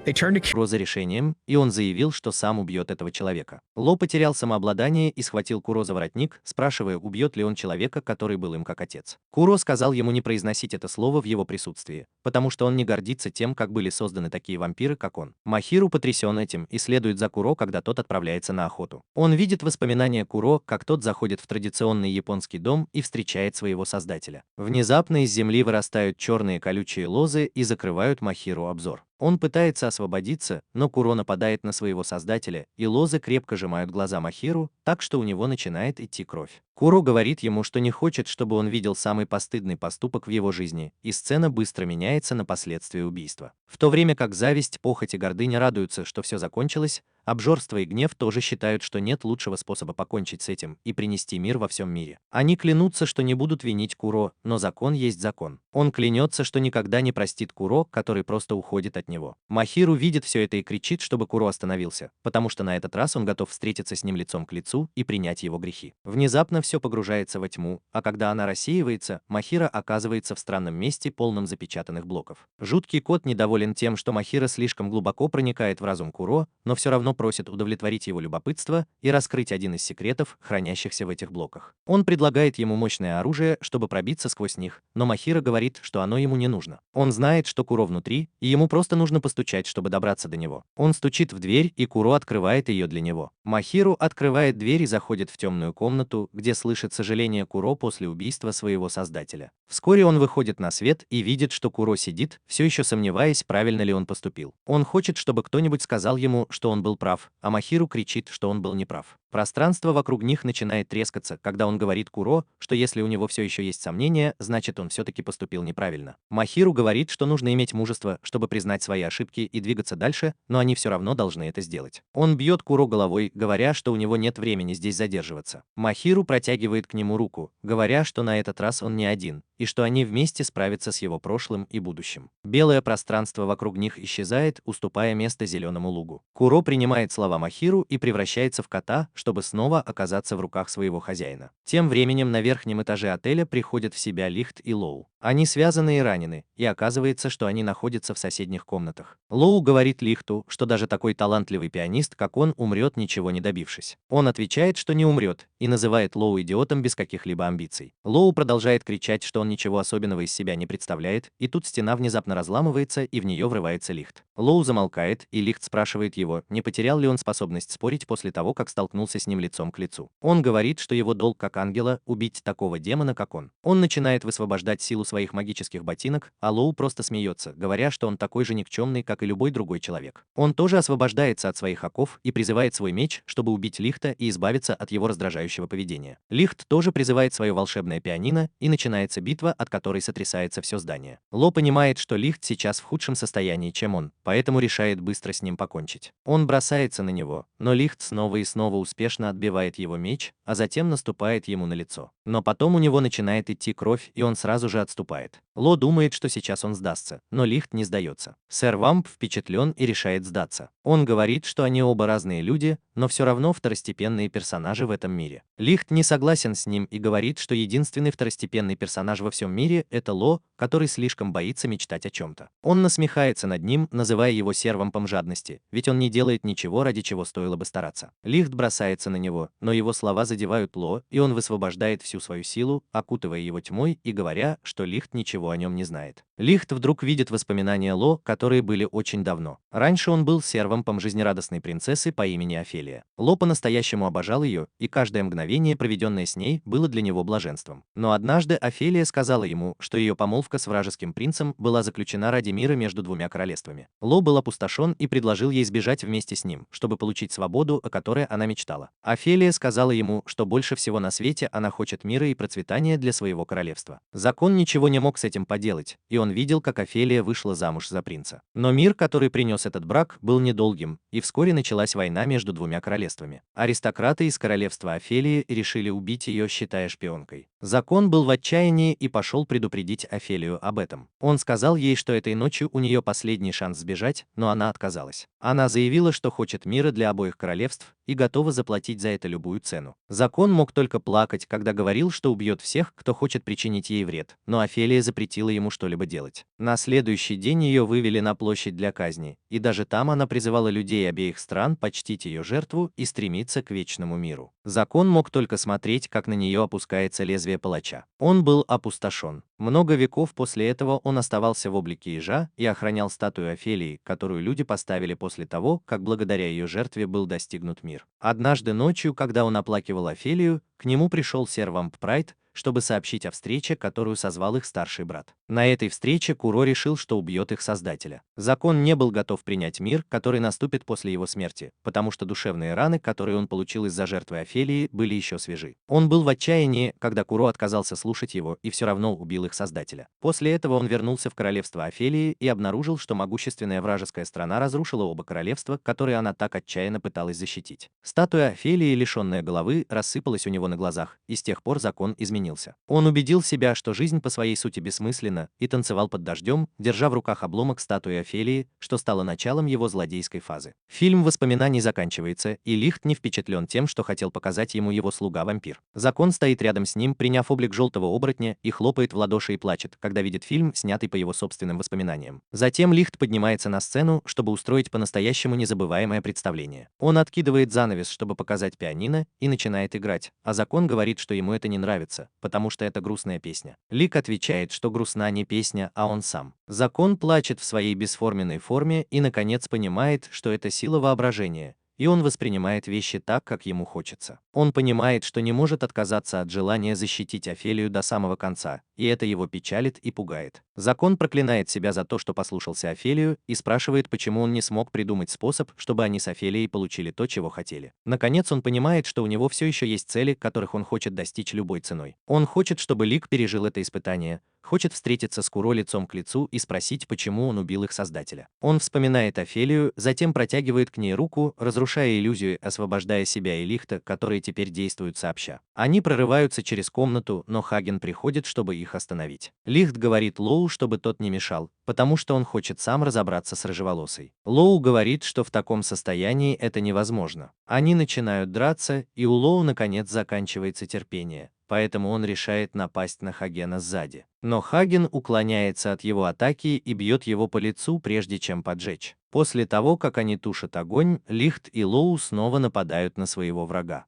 They turned to Куро за решением, и он заявил, что сам убьет этого человека. Ло потерял самообладание и схватил Куро за воротник, спрашивая, убьет ли он человека, который был им как отец. Куро сказал ему не произносить это слово в его присутствии, потому что он не гордится тем, как были созданы такие вампиры, как он. Махиру потрясен этим и следует за Куро, когда тот отправляется на охоту. Он видит воспоминания Куро, как тот заходит в традиционный японский дом и встречает своего создателя. Внезапно из земли вырастают черные колючие лозы и закрывают Махиру обзор. Он пытается освободиться, но Куро нападает на своего создателя, и лозы крепко сжимают глаза Махиру, так что у него начинает идти кровь. Куро говорит ему, что не хочет, чтобы он видел самый постыдный поступок в его жизни, и сцена быстро меняется на последствия убийства. В то время как зависть, похоть и гордыня радуются, что все закончилось, обжорство и гнев тоже считают, что нет лучшего способа покончить с этим и принести мир во всем мире. Они клянутся, что не будут винить Куро, но закон есть закон. Он клянется, что никогда не простит Куро, который просто уходит от него. Махиру видит все это и кричит, чтобы Куро остановился, потому что на этот раз он готов встретиться с ним лицом к лицу и принять его грехи. Внезапно все погружается во тьму, а когда она рассеивается, Махира оказывается в странном месте, полном запечатанных блоков. Жуткий кот недоволен тем, что Махира слишком глубоко проникает в разум Куро, но все равно просит удовлетворить его любопытство и раскрыть один из секретов, хранящихся в этих блоках. Он предлагает ему мощное оружие, чтобы пробиться сквозь них, но Махира говорит, что оно ему не нужно. Он знает, что Куро внутри, и ему просто нужно постучать, чтобы добраться до него. Он стучит в дверь, и Куро открывает ее для него. Махиру открывает дверь и заходит в темную комнату, где где слышит сожаление Куро после убийства своего создателя. Вскоре он выходит на свет и видит, что Куро сидит, все еще сомневаясь, правильно ли он поступил. Он хочет, чтобы кто-нибудь сказал ему, что он был прав, а Махиру кричит, что он был неправ. Пространство вокруг них начинает трескаться, когда он говорит Куро, что если у него все еще есть сомнения, значит он все-таки поступил неправильно. Махиру говорит, что нужно иметь мужество, чтобы признать свои ошибки и двигаться дальше, но они все равно должны это сделать. Он бьет Куро головой, говоря, что у него нет времени здесь задерживаться. Махиру протягивает к нему руку, говоря, что на этот раз он не один, и что они вместе справятся с его прошлым и будущим. Белое пространство вокруг них исчезает, уступая место зеленому лугу. Куро принимает слова Махиру и превращается в кота, чтобы снова оказаться в руках своего хозяина. Тем временем на верхнем этаже отеля приходят в себя Лихт и Лоу. Они связаны и ранены, и оказывается, что они находятся в соседних комнатах. Лоу говорит Лихту, что даже такой талантливый пианист, как он, умрет, ничего не добившись. Он отвечает, что не умрет, и называет Лоу идиотом без каких-либо амбиций. Лоу продолжает кричать, что он ничего особенного из себя не представляет, и тут стена внезапно разламывается, и в нее врывается Лихт. Лоу замолкает, и Лихт спрашивает его, не потерял ли он способность спорить после того, как столкнулся с ним лицом к лицу. Он говорит, что его долг как ангела — убить такого демона, как он. Он начинает высвобождать силу своих магических ботинок, а Лоу просто смеется, говоря, что он такой же никчемный, как и любой другой человек. Он тоже освобождается от своих оков и призывает свой меч, чтобы убить Лихта и избавиться от его раздражающего поведения. Лихт тоже призывает свое волшебное пианино, и начинается битва, от которой сотрясается все здание. Ло понимает, что Лихт сейчас в худшем состоянии, чем он, поэтому решает быстро с ним покончить. Он бросается на него, но Лихт снова и снова успешно отбивает его меч, а затем наступает ему на лицо. Но потом у него начинает идти кровь, и он сразу же отступает. Ло думает, что сейчас он сдастся, но Лихт не сдается. Сэр Вамп впечатлен и решает сдаться. Он говорит, что они оба разные люди, но все равно второстепенные персонажи в этом мире. Лихт не согласен с ним и говорит, что единственный второстепенный персонаж во всем мире — это Ло, который слишком боится мечтать о чем-то. Он насмехается над ним, называя его сервампом жадности, ведь он не делает ничего, ради чего стоило бы стараться. Лихт бросается на него, но его слова задевают Ло, и он высвобождает всю свою силу, окутывая его тьмой и говоря, что Лихт ничего о нем не знает. Лихт вдруг видит воспоминания Ло, которые были очень давно. Раньше он был сервампом жизнерадостной принцессы по имени Офелия. Ло по-настоящему обожал ее, и каждое мгновение, проведенное с ней, было для него блаженством. Но однажды Офелия сказала ему, что ее помолвка с вражеским принцем была заключена ради мира между двумя королевствами. Ло был опустошен и предложил ей сбежать вместе с ним, чтобы получить свободу, о которой она мечтала. Офелия сказала ему, что больше всего на свете она хочет мира и процветания для своего королевства. Закон ничего не мог с этим поделать, и он видел, как Офелия вышла замуж за принца. Но мир, который принес этот брак, был недолгим, и вскоре началась война между двумя королевствами. Аристократы из королевства Офелии решили убить ее, считая шпионкой. Закон был в отчаянии и пошел предупредить Офелию об этом. Он сказал ей, что этой ночью у нее последний шанс сбежать, но она отказалась. Она заявила, что хочет мира для обоих королевств и готова заплатить за это любую цену. Закон мог только плакать, когда говорил, что убьет всех, кто хочет причинить ей вред, но Офелия запретила ему что-либо делать. На следующий день ее вывели на площадь для казни, и даже там она призывала людей обеих стран почтить ее жертву и стремиться к вечному миру. Закон мог только смотреть, как на нее опускается лезвие палача. Он был опустошен. Много веков после этого он оставался в облике ежа и охранял статую Офелии, которую люди поставили после того, как благодаря ее жертве был достигнут мир. Однажды ночью, когда он оплакивал Офелию, к нему пришел сэр Вамп Прайд, чтобы сообщить о встрече, которую созвал их старший брат. На этой встрече Куро решил, что убьет их создателя. Закон не был готов принять мир, который наступит после его смерти, потому что душевные раны, которые он получил из-за жертвы Офелии, были еще свежи. Он был в отчаянии, когда Куро отказался слушать его и все равно убил их создателя. После этого он вернулся в королевство Офелии и обнаружил, что могущественная вражеская страна разрушила оба королевства, которые она так отчаянно пыталась защитить. Статуя Офелии, лишенная головы, рассыпалась у него на глазах, и с тех пор закон изменился. Он убедил себя, что жизнь по своей сути бессмысленна, и танцевал под дождем, держа в руках обломок статуи Офелии, что стало началом его злодейской фазы. Фильм воспоминаний заканчивается, и Лихт не впечатлен тем, что хотел показать ему его слуга-вампир. Закон стоит рядом с ним, приняв облик желтого оборотня, и хлопает в ладоши и плачет, когда видит фильм, снятый по его собственным воспоминаниям. Затем Лихт поднимается на сцену, чтобы устроить по-настоящему незабываемое представление. Он откидывает занавес, чтобы показать пианино, и начинает играть, а Закон говорит, что ему это не нравится, потому что это грустная песня. Лик отвечает, что грустна не песня, а он сам. Закон плачет в своей бесформенной форме и, наконец, понимает, что это сила воображения, и он воспринимает вещи так, как ему хочется. Он понимает, что не может отказаться от желания защитить Офелию до самого конца, и это его печалит и пугает. Закон проклинает себя за то, что послушался Офелию, и спрашивает, почему он не смог придумать способ, чтобы они с Офелией получили то, чего хотели. Наконец он понимает, что у него все еще есть цели, которых он хочет достичь любой ценой. Он хочет, чтобы Лик пережил это испытание, хочет встретиться с Куро лицом к лицу и спросить, почему он убил их создателя. Он вспоминает Офелию, затем протягивает к ней руку, разрушая иллюзию, освобождая себя и Лихта, которые теперь действуют сообща. Они прорываются через комнату, но Хаген приходит, чтобы их остановить. Лихт говорит Лоу, чтобы тот не мешал, потому что он хочет сам разобраться с рыжеволосой. Лоу говорит, что в таком состоянии это невозможно. Они начинают драться, и у Лоу наконец заканчивается терпение. Поэтому он решает напасть на Хагена сзади. Но Хаген уклоняется от его атаки и бьет его по лицу, прежде чем поджечь. После того, как они тушат огонь, Лихт и Лоу снова нападают на своего врага.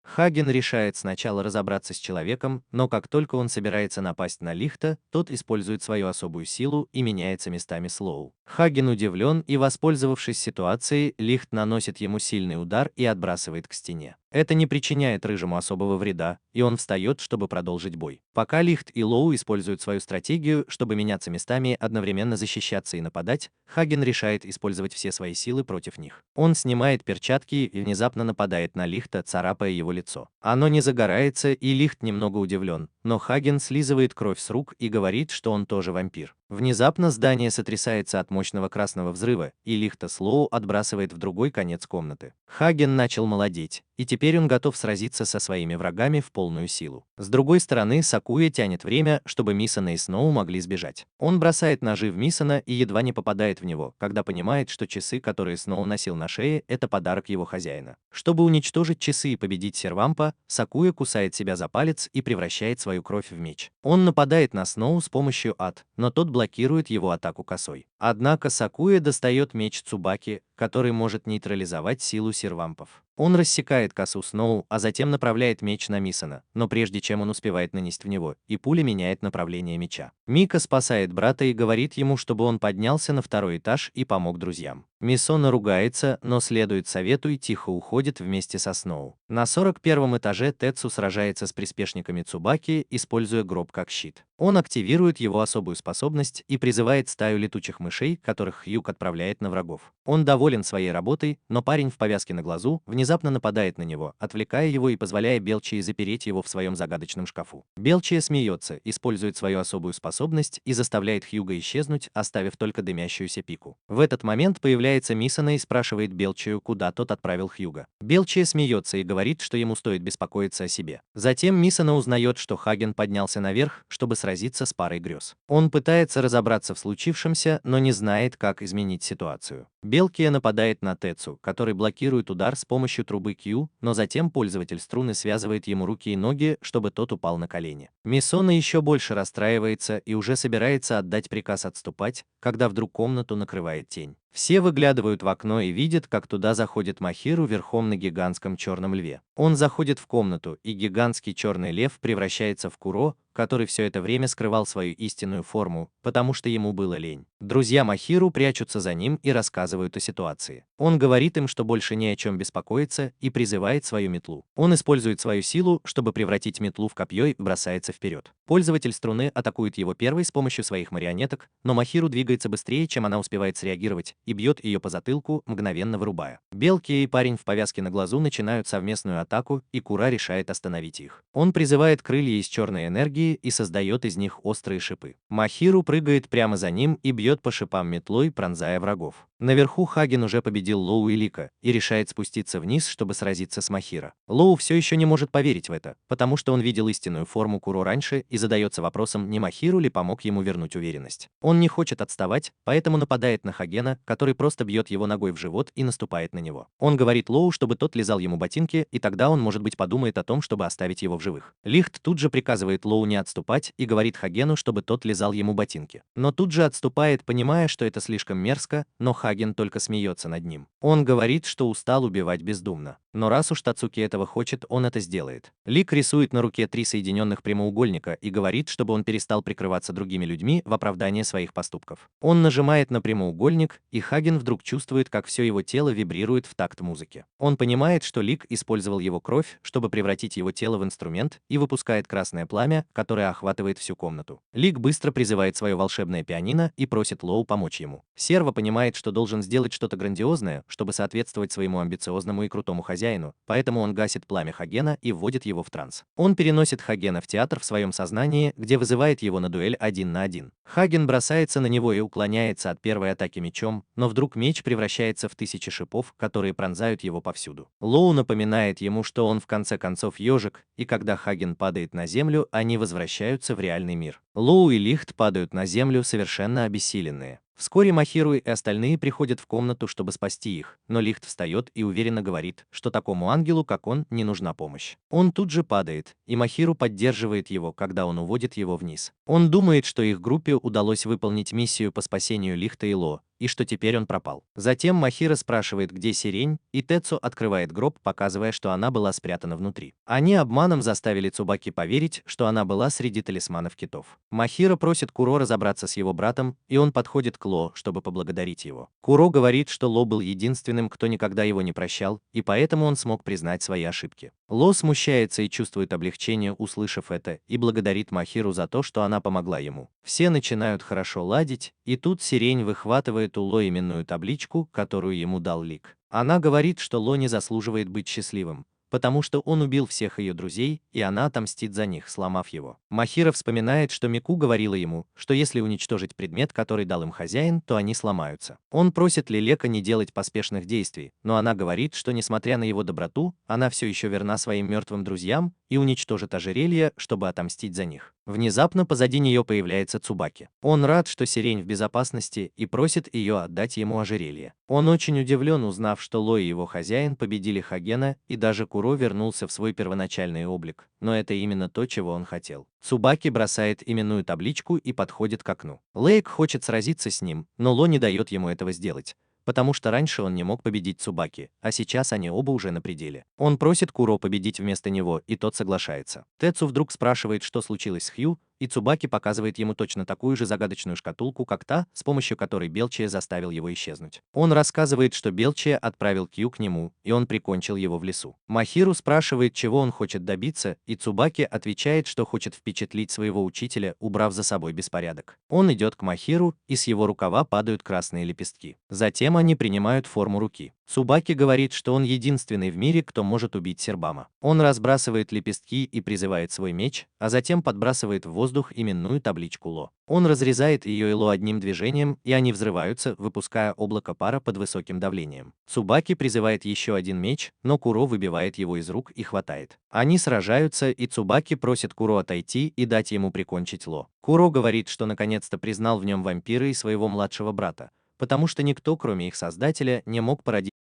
Хаген решает сначала разобраться с человеком, но как только он собирается напасть на Лихта, тот использует свою особую силу и меняется местами с Лоу. Хаген удивлен и, воспользовавшись ситуацией, Лихт наносит ему сильный удар и отбрасывает к стене. Это не причиняет Рыжему особого вреда, и он встает, чтобы продолжить бой. Пока Лихт и Лоу используют свою стратегию, чтобы меняться местами, одновременно защищаться и нападать, Хаген решает использовать все свои силы против них. Он снимает перчатки и внезапно нападает на Лихта, царапая его лицо. Оно не загорается, и Лихт немного удивлен, но Хаген слизывает кровь с рук и говорит, что он тоже вампир. Внезапно здание сотрясается от мощного красного взрыва, и Лихта с Лоу отбрасывает в другой конец комнаты. Хаген начал молодеть, и теперь он готов сразиться со своими врагами в полную силу. С другой стороны, Сакуя тянет время, чтобы Мисона и Сноу могли сбежать. Он бросает ножи в Мисона и едва не попадает в него, когда понимает, что часы, которые Сноу носил на шее, это подарок его хозяина. Чтобы уничтожить часы и победить Сервампа, Сакуя кусает себя за палец и превращает свою кровь в меч. Он нападает на Сноу с помощью ад, но тот блокирует его атаку косой. Однако Сакуя достает меч Цубаки, который может нейтрализовать силу сервампов. Он рассекает косу Сноу, а затем направляет меч на Мисона, но прежде чем он успевает нанести в него, и пуля меняет направление меча. Мика спасает брата и говорит ему, чтобы он поднялся на второй этаж и помог друзьям. Мисона ругается, но следует совету и тихо уходит вместе со Сноу. На 41-м этаже Тецу сражается с приспешниками Цубаки, используя гроб как щит. Он активирует его особую способность и призывает стаю летучих мышей, которых Хьюг отправляет на врагов. Он доволен своей работой, но парень в повязке на глазу внезапно нападает на него, отвлекая его и позволяя Белчии запереть его в своем загадочном шкафу. Белчия смеется, использует свою особую способность и заставляет Хьюга исчезнуть, оставив только дымящуюся пику. В этот момент появляется Мисона и спрашивает Белчию, куда тот отправил Хьюга. Белчия смеется и говорит, что ему стоит беспокоиться о себе. Затем Мисона узнает, что Хаген поднялся наверх, чтобы сразиться с парой грез. Он пытается разобраться в случившемся, но не знает, как изменить ситуацию. Белкия нападает на Тецу, который блокирует удар с помощью трубы Q, но затем пользователь струны связывает ему руки и ноги, чтобы тот упал на колени. Мисона еще больше расстраивается и уже собирается отдать приказ отступать, когда вдруг комнату накрывает тень. Все выглядывают в окно и видят, как туда заходит Махиру верхом на гигантском черном льве. Он заходит в комнату, и гигантский черный лев превращается в Куро, который все это время скрывал свою истинную форму, потому что ему было лень. Друзья Махиру прячутся за ним и рассказывают о ситуации. Он говорит им, что больше ни о чем беспокоиться, и призывает свою метлу. Он использует свою силу, чтобы превратить метлу в копье и бросается вперед. Пользователь струны атакует его первый с помощью своих марионеток, но Махиру двигается быстрее, чем она успевает среагировать, и бьет ее по затылку, мгновенно вырубая. Белки и парень в повязке на глазу начинают совместную атаку, и Кура решает остановить их. Он призывает крылья из черной энергии и создает из них острые шипы. Махиру прыгает прямо за ним и бьет по шипам метлой, пронзая врагов. Наверху Хаген уже победил Лоу и Лика и решает спуститься вниз, чтобы сразиться с Махиро. Лоу все еще не может поверить в это, потому что он видел истинную форму Куро раньше и задается вопросом, не Махиру ли помог ему вернуть уверенность. Он не хочет отставать, поэтому нападает на Хагена, который просто бьет его ногой в живот и наступает на него. Он говорит Лоу, чтобы тот лизал ему ботинки, и тогда он, может быть, подумает о том, чтобы оставить его в живых. Лихт тут же приказывает Лоу не отступать и говорит Хагену, чтобы тот лизал ему ботинки. Но тут же отступает, понимая, что это слишком мерзко, но Хаген только смеется над ним. Он говорит, что устал убивать бездумно. Но раз уж Тацуки этого хочет, он это сделает. Лик рисует на руке 3 соединенных прямоугольника и говорит, чтобы он перестал прикрываться другими людьми в оправдание своих поступков. Он нажимает на прямоугольник, и Хаген вдруг чувствует, как все его тело вибрирует в такт музыки. Он понимает, что Лик использовал его кровь, чтобы превратить его тело в инструмент, и выпускает красное пламя, которое охватывает всю комнату. Лик быстро призывает свое волшебное пианино и просит Лоу помочь ему. Серво понимает, что должен сделать что-то грандиозное, чтобы соответствовать своему амбициозному и крутому хозяину, поэтому он гасит пламя Хагена и вводит его в транс. Он переносит Хагена в театр в своем сознании, где вызывает его на дуэль 1 на 1. Хаген бросается на него и уклоняется от первой атаки мечом, но вдруг меч превращается в 1000 шипов, которые пронзают его повсюду. Лоу напоминает ему, что он в конце концов ежик, и когда Хаген падает на землю, они возвращаются в реальный мир. Лоу и Лихт падают на землю совершенно обессиленные. Вскоре Махиру и остальные приходят в комнату, чтобы спасти их, но Лихт встает и уверенно говорит, что такому ангелу, как он, не нужна помощь. Он тут же падает, и Махиру поддерживает его, когда он уводит его вниз. Он думает, что их группе удалось выполнить миссию по спасению Лихта и Ло, и что теперь он пропал. Затем Махира спрашивает, где Сирень, и Тецу открывает гроб, показывая, что она была спрятана внутри. Они обманом заставили Цубаки поверить, что она была среди талисманов китов. Махира просит Куро разобраться с его братом, и он подходит к Ло, чтобы поблагодарить его. Куро говорит, что Ло был единственным, кто никогда его не прощал, и поэтому он смог признать свои ошибки. Ло смущается и чувствует облегчение, услышав это, и благодарит Махиру за то, что она помогла ему. Все начинают хорошо ладить, и тут Сирень выхватывает у Ло именную табличку, которую ему дал Лик. Она говорит, что Ло не заслуживает быть счастливым, потому что он убил всех ее друзей, и она отомстит за них, сломав его. Махира вспоминает, что Мику говорила ему, что если уничтожить предмет, который дал им хозяин, то они сломаются. Он просит Лилека не делать поспешных действий, но она говорит, что несмотря на его доброту, она все еще верна своим мертвым друзьям и уничтожит ожерелье, чтобы отомстить за них. Внезапно позади нее появляется Цубаки. Он рад, что Сирень в безопасности, и просит ее отдать ему ожерелье. Он очень удивлен, узнав, что Ло и его хозяин победили Хагена, и даже Куро вернулся в свой первоначальный облик, но это именно то, чего он хотел. Цубаки бросает именную табличку и подходит к окну. Лейк хочет сразиться с ним, но Ло не дает ему этого сделать, потому что раньше он не мог победить Цубаки, а сейчас они оба уже на пределе. Он просит Куро победить вместо него, и тот соглашается. Тецу вдруг спрашивает, что случилось с Хью, и Цубаки показывает ему точно такую же загадочную шкатулку, как та, с помощью которой Белчия заставил его исчезнуть. Он рассказывает, что Белчия отправил Кью к нему, и он прикончил его в лесу. Махиру спрашивает, чего он хочет добиться, и Цубаки отвечает, что хочет впечатлить своего учителя, убрав за собой беспорядок. Он идет к Махиру, и с его рукава падают красные лепестки. Затем они принимают форму руки. Цубаки говорит, что он единственный в мире, кто может убить Сербама. Он разбрасывает лепестки и призывает свой меч, а затем подбрасывает в воздух именную табличку Ло. Он разрезает ее и Ло одним движением, и они взрываются, выпуская облако пара под высоким давлением. Цубаки призывает еще один меч, но Куро выбивает его из рук и хватает. Они сражаются, и Цубаки просит Куро отойти и дать ему прикончить Ло. Куро говорит, что наконец-то признал в нем вампира и своего младшего брата, потому что никто, кроме их создателя, не мог породить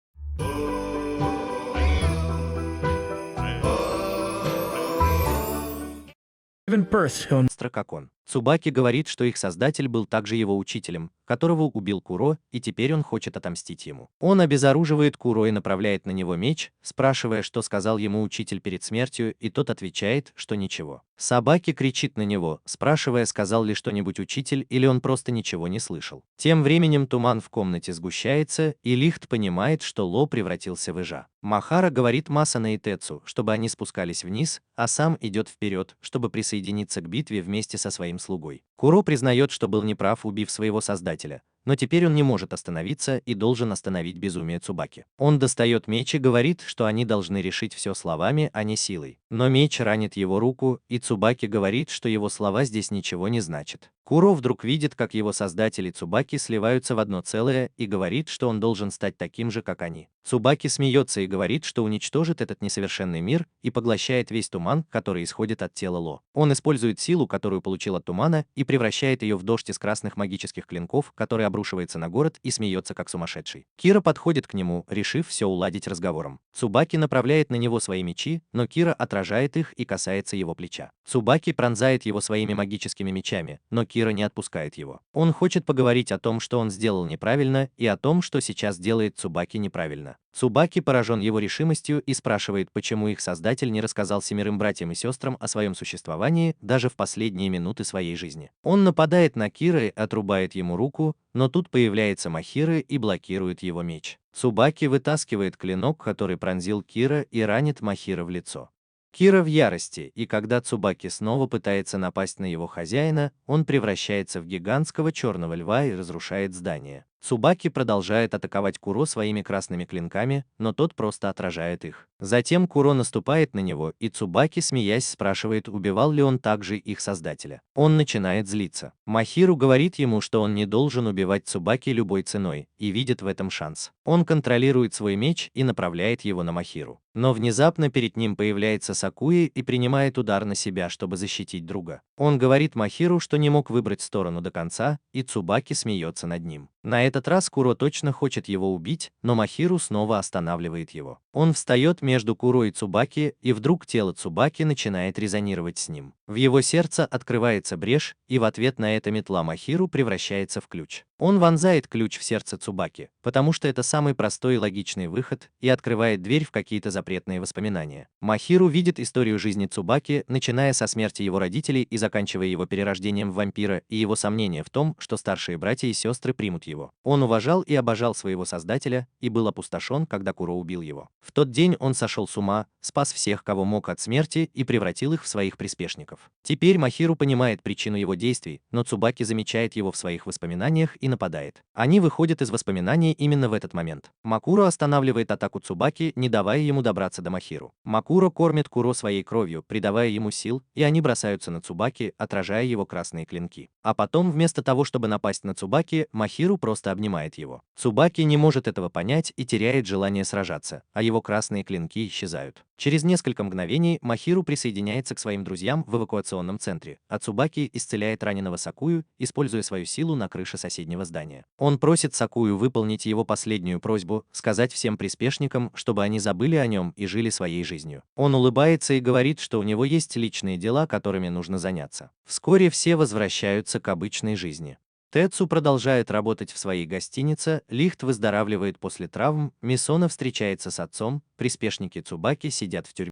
монстра, как он. Цубаки говорит, что их создатель был также его учителем, которого убил Куро, и теперь он хочет отомстить ему. Он обезоруживает Куро и направляет на него меч, спрашивая, что сказал ему учитель перед смертью, и тот отвечает, что ничего. Собаки кричит на него, спрашивая, сказал ли что-нибудь учитель, или он просто ничего не слышал. Тем временем туман в комнате сгущается, и Лихт понимает, что Ло превратился в ежа. Махара говорит Масана и Тецу, чтобы они спускались вниз, а сам идет вперед, чтобы присоединиться к битве вместе со своим слугой. Куро признает, что был неправ, убив своего создателя, но теперь он не может остановиться и должен остановить безумие Цубаки. Он достает меч и говорит, что они должны решить все словами, а не силой. Но меч ранит его руку, и Цубаки говорит, что его слова здесь ничего не значат. Куро вдруг видит, как его создатели Цубаки сливаются в одно целое, и говорит, что он должен стать таким же, как они. Цубаки смеется и говорит, что уничтожит этот несовершенный мир и поглощает весь туман, который исходит от тела Ло. Он использует силу, которую получил от тумана, и превращает ее в дождь из красных магических клинков, который обрушивается на город, и смеется как сумасшедший. Кира подходит к нему, решив все уладить разговором. Цубаки направляет на него свои мечи, но Кира отражает их и касается его плеча. Цубаки пронзает его своими магическими мечами, но Кира не отпускает его. Он хочет поговорить о том, что он сделал неправильно, и о том, что сейчас делает Цубаки неправильно. Цубаки поражен его решимостью и спрашивает, почему их создатель не рассказал 7 братьям и сестрам о своем существовании даже в последние минуты своей жизни. Он нападает на Кира и отрубает ему руку, но тут появляется Махира и блокирует его меч. Цубаки вытаскивает клинок, который пронзил Кира, и ранит Махира в лицо. Кира в ярости, и когда Цубаки снова пытается напасть на его хозяина, он превращается в гигантского черного льва и разрушает здание. Цубаки продолжает атаковать Куро своими красными клинками, но тот просто отражает их. Затем Куро наступает на него, и Цубаки, смеясь, спрашивает, убивал ли он также их создателя. Он начинает злиться. Махиру говорит ему, что он не должен убивать Цубаки любой ценой, и видит в этом шанс. Он контролирует свой меч и направляет его на Махиру. Но внезапно перед ним появляется Сакуи и принимает удар на себя, чтобы защитить друга. Он говорит Махиру, что не мог выбрать сторону до конца, и Цубаки смеется над ним. На этот раз Куро точно хочет его убить, но Махиру снова останавливает его. Он встает между Куро и Цубаки, и вдруг тело Цубаки начинает резонировать с ним. В его сердце открывается брешь, и в ответ на это метла Махиру превращается в ключ. Он вонзает ключ в сердце Цубаки, потому что это самый простой и логичный выход, и открывает дверь в какие-то запретные воспоминания. Махиру видит историю жизни Цубаки, начиная со смерти его родителей и заканчивая его перерождением в вампира, и его сомнения в том, что старшие братья и сестры примут его. Он уважал и обожал своего создателя и был опустошен, когда Куро убил его. В тот день он сошел с ума, спас всех, кого мог, от смерти, и превратил их в своих приспешников. Теперь Махиру понимает причину его действий, но Цубаки замечает его в своих воспоминаниях и нападает. Они выходят из воспоминаний именно в этот момент. Макуро останавливает атаку Цубаки, не давая ему добраться до Махиру. Макуро кормит Куро своей кровью, придавая ему сил, и они бросаются на Цубаки, отражая его красные клинки. А потом, вместо того, чтобы напасть на Цубаки, Махиру просто обнимает его. Цубаки не может этого понять и теряет желание сражаться, а его красные клинки исчезают. Через несколько мгновений Махиру присоединяется к своим друзьям в эвакуационном центре, а Цубаки исцеляет раненого Сакую, используя свою силу на крыше соседнего здания. Он просит Сакую выполнить его последнюю просьбу, сказать всем приспешникам, чтобы они забыли о нем и жили своей жизнью. Он улыбается и говорит, что у него есть личные дела, которыми нужно заняться. Вскоре все возвращаются к обычной жизни. Тецу продолжает работать в своей гостинице, Лихт выздоравливает после травм, Мисона встречается с отцом, приспешники Цубаки сидят в тюрьме.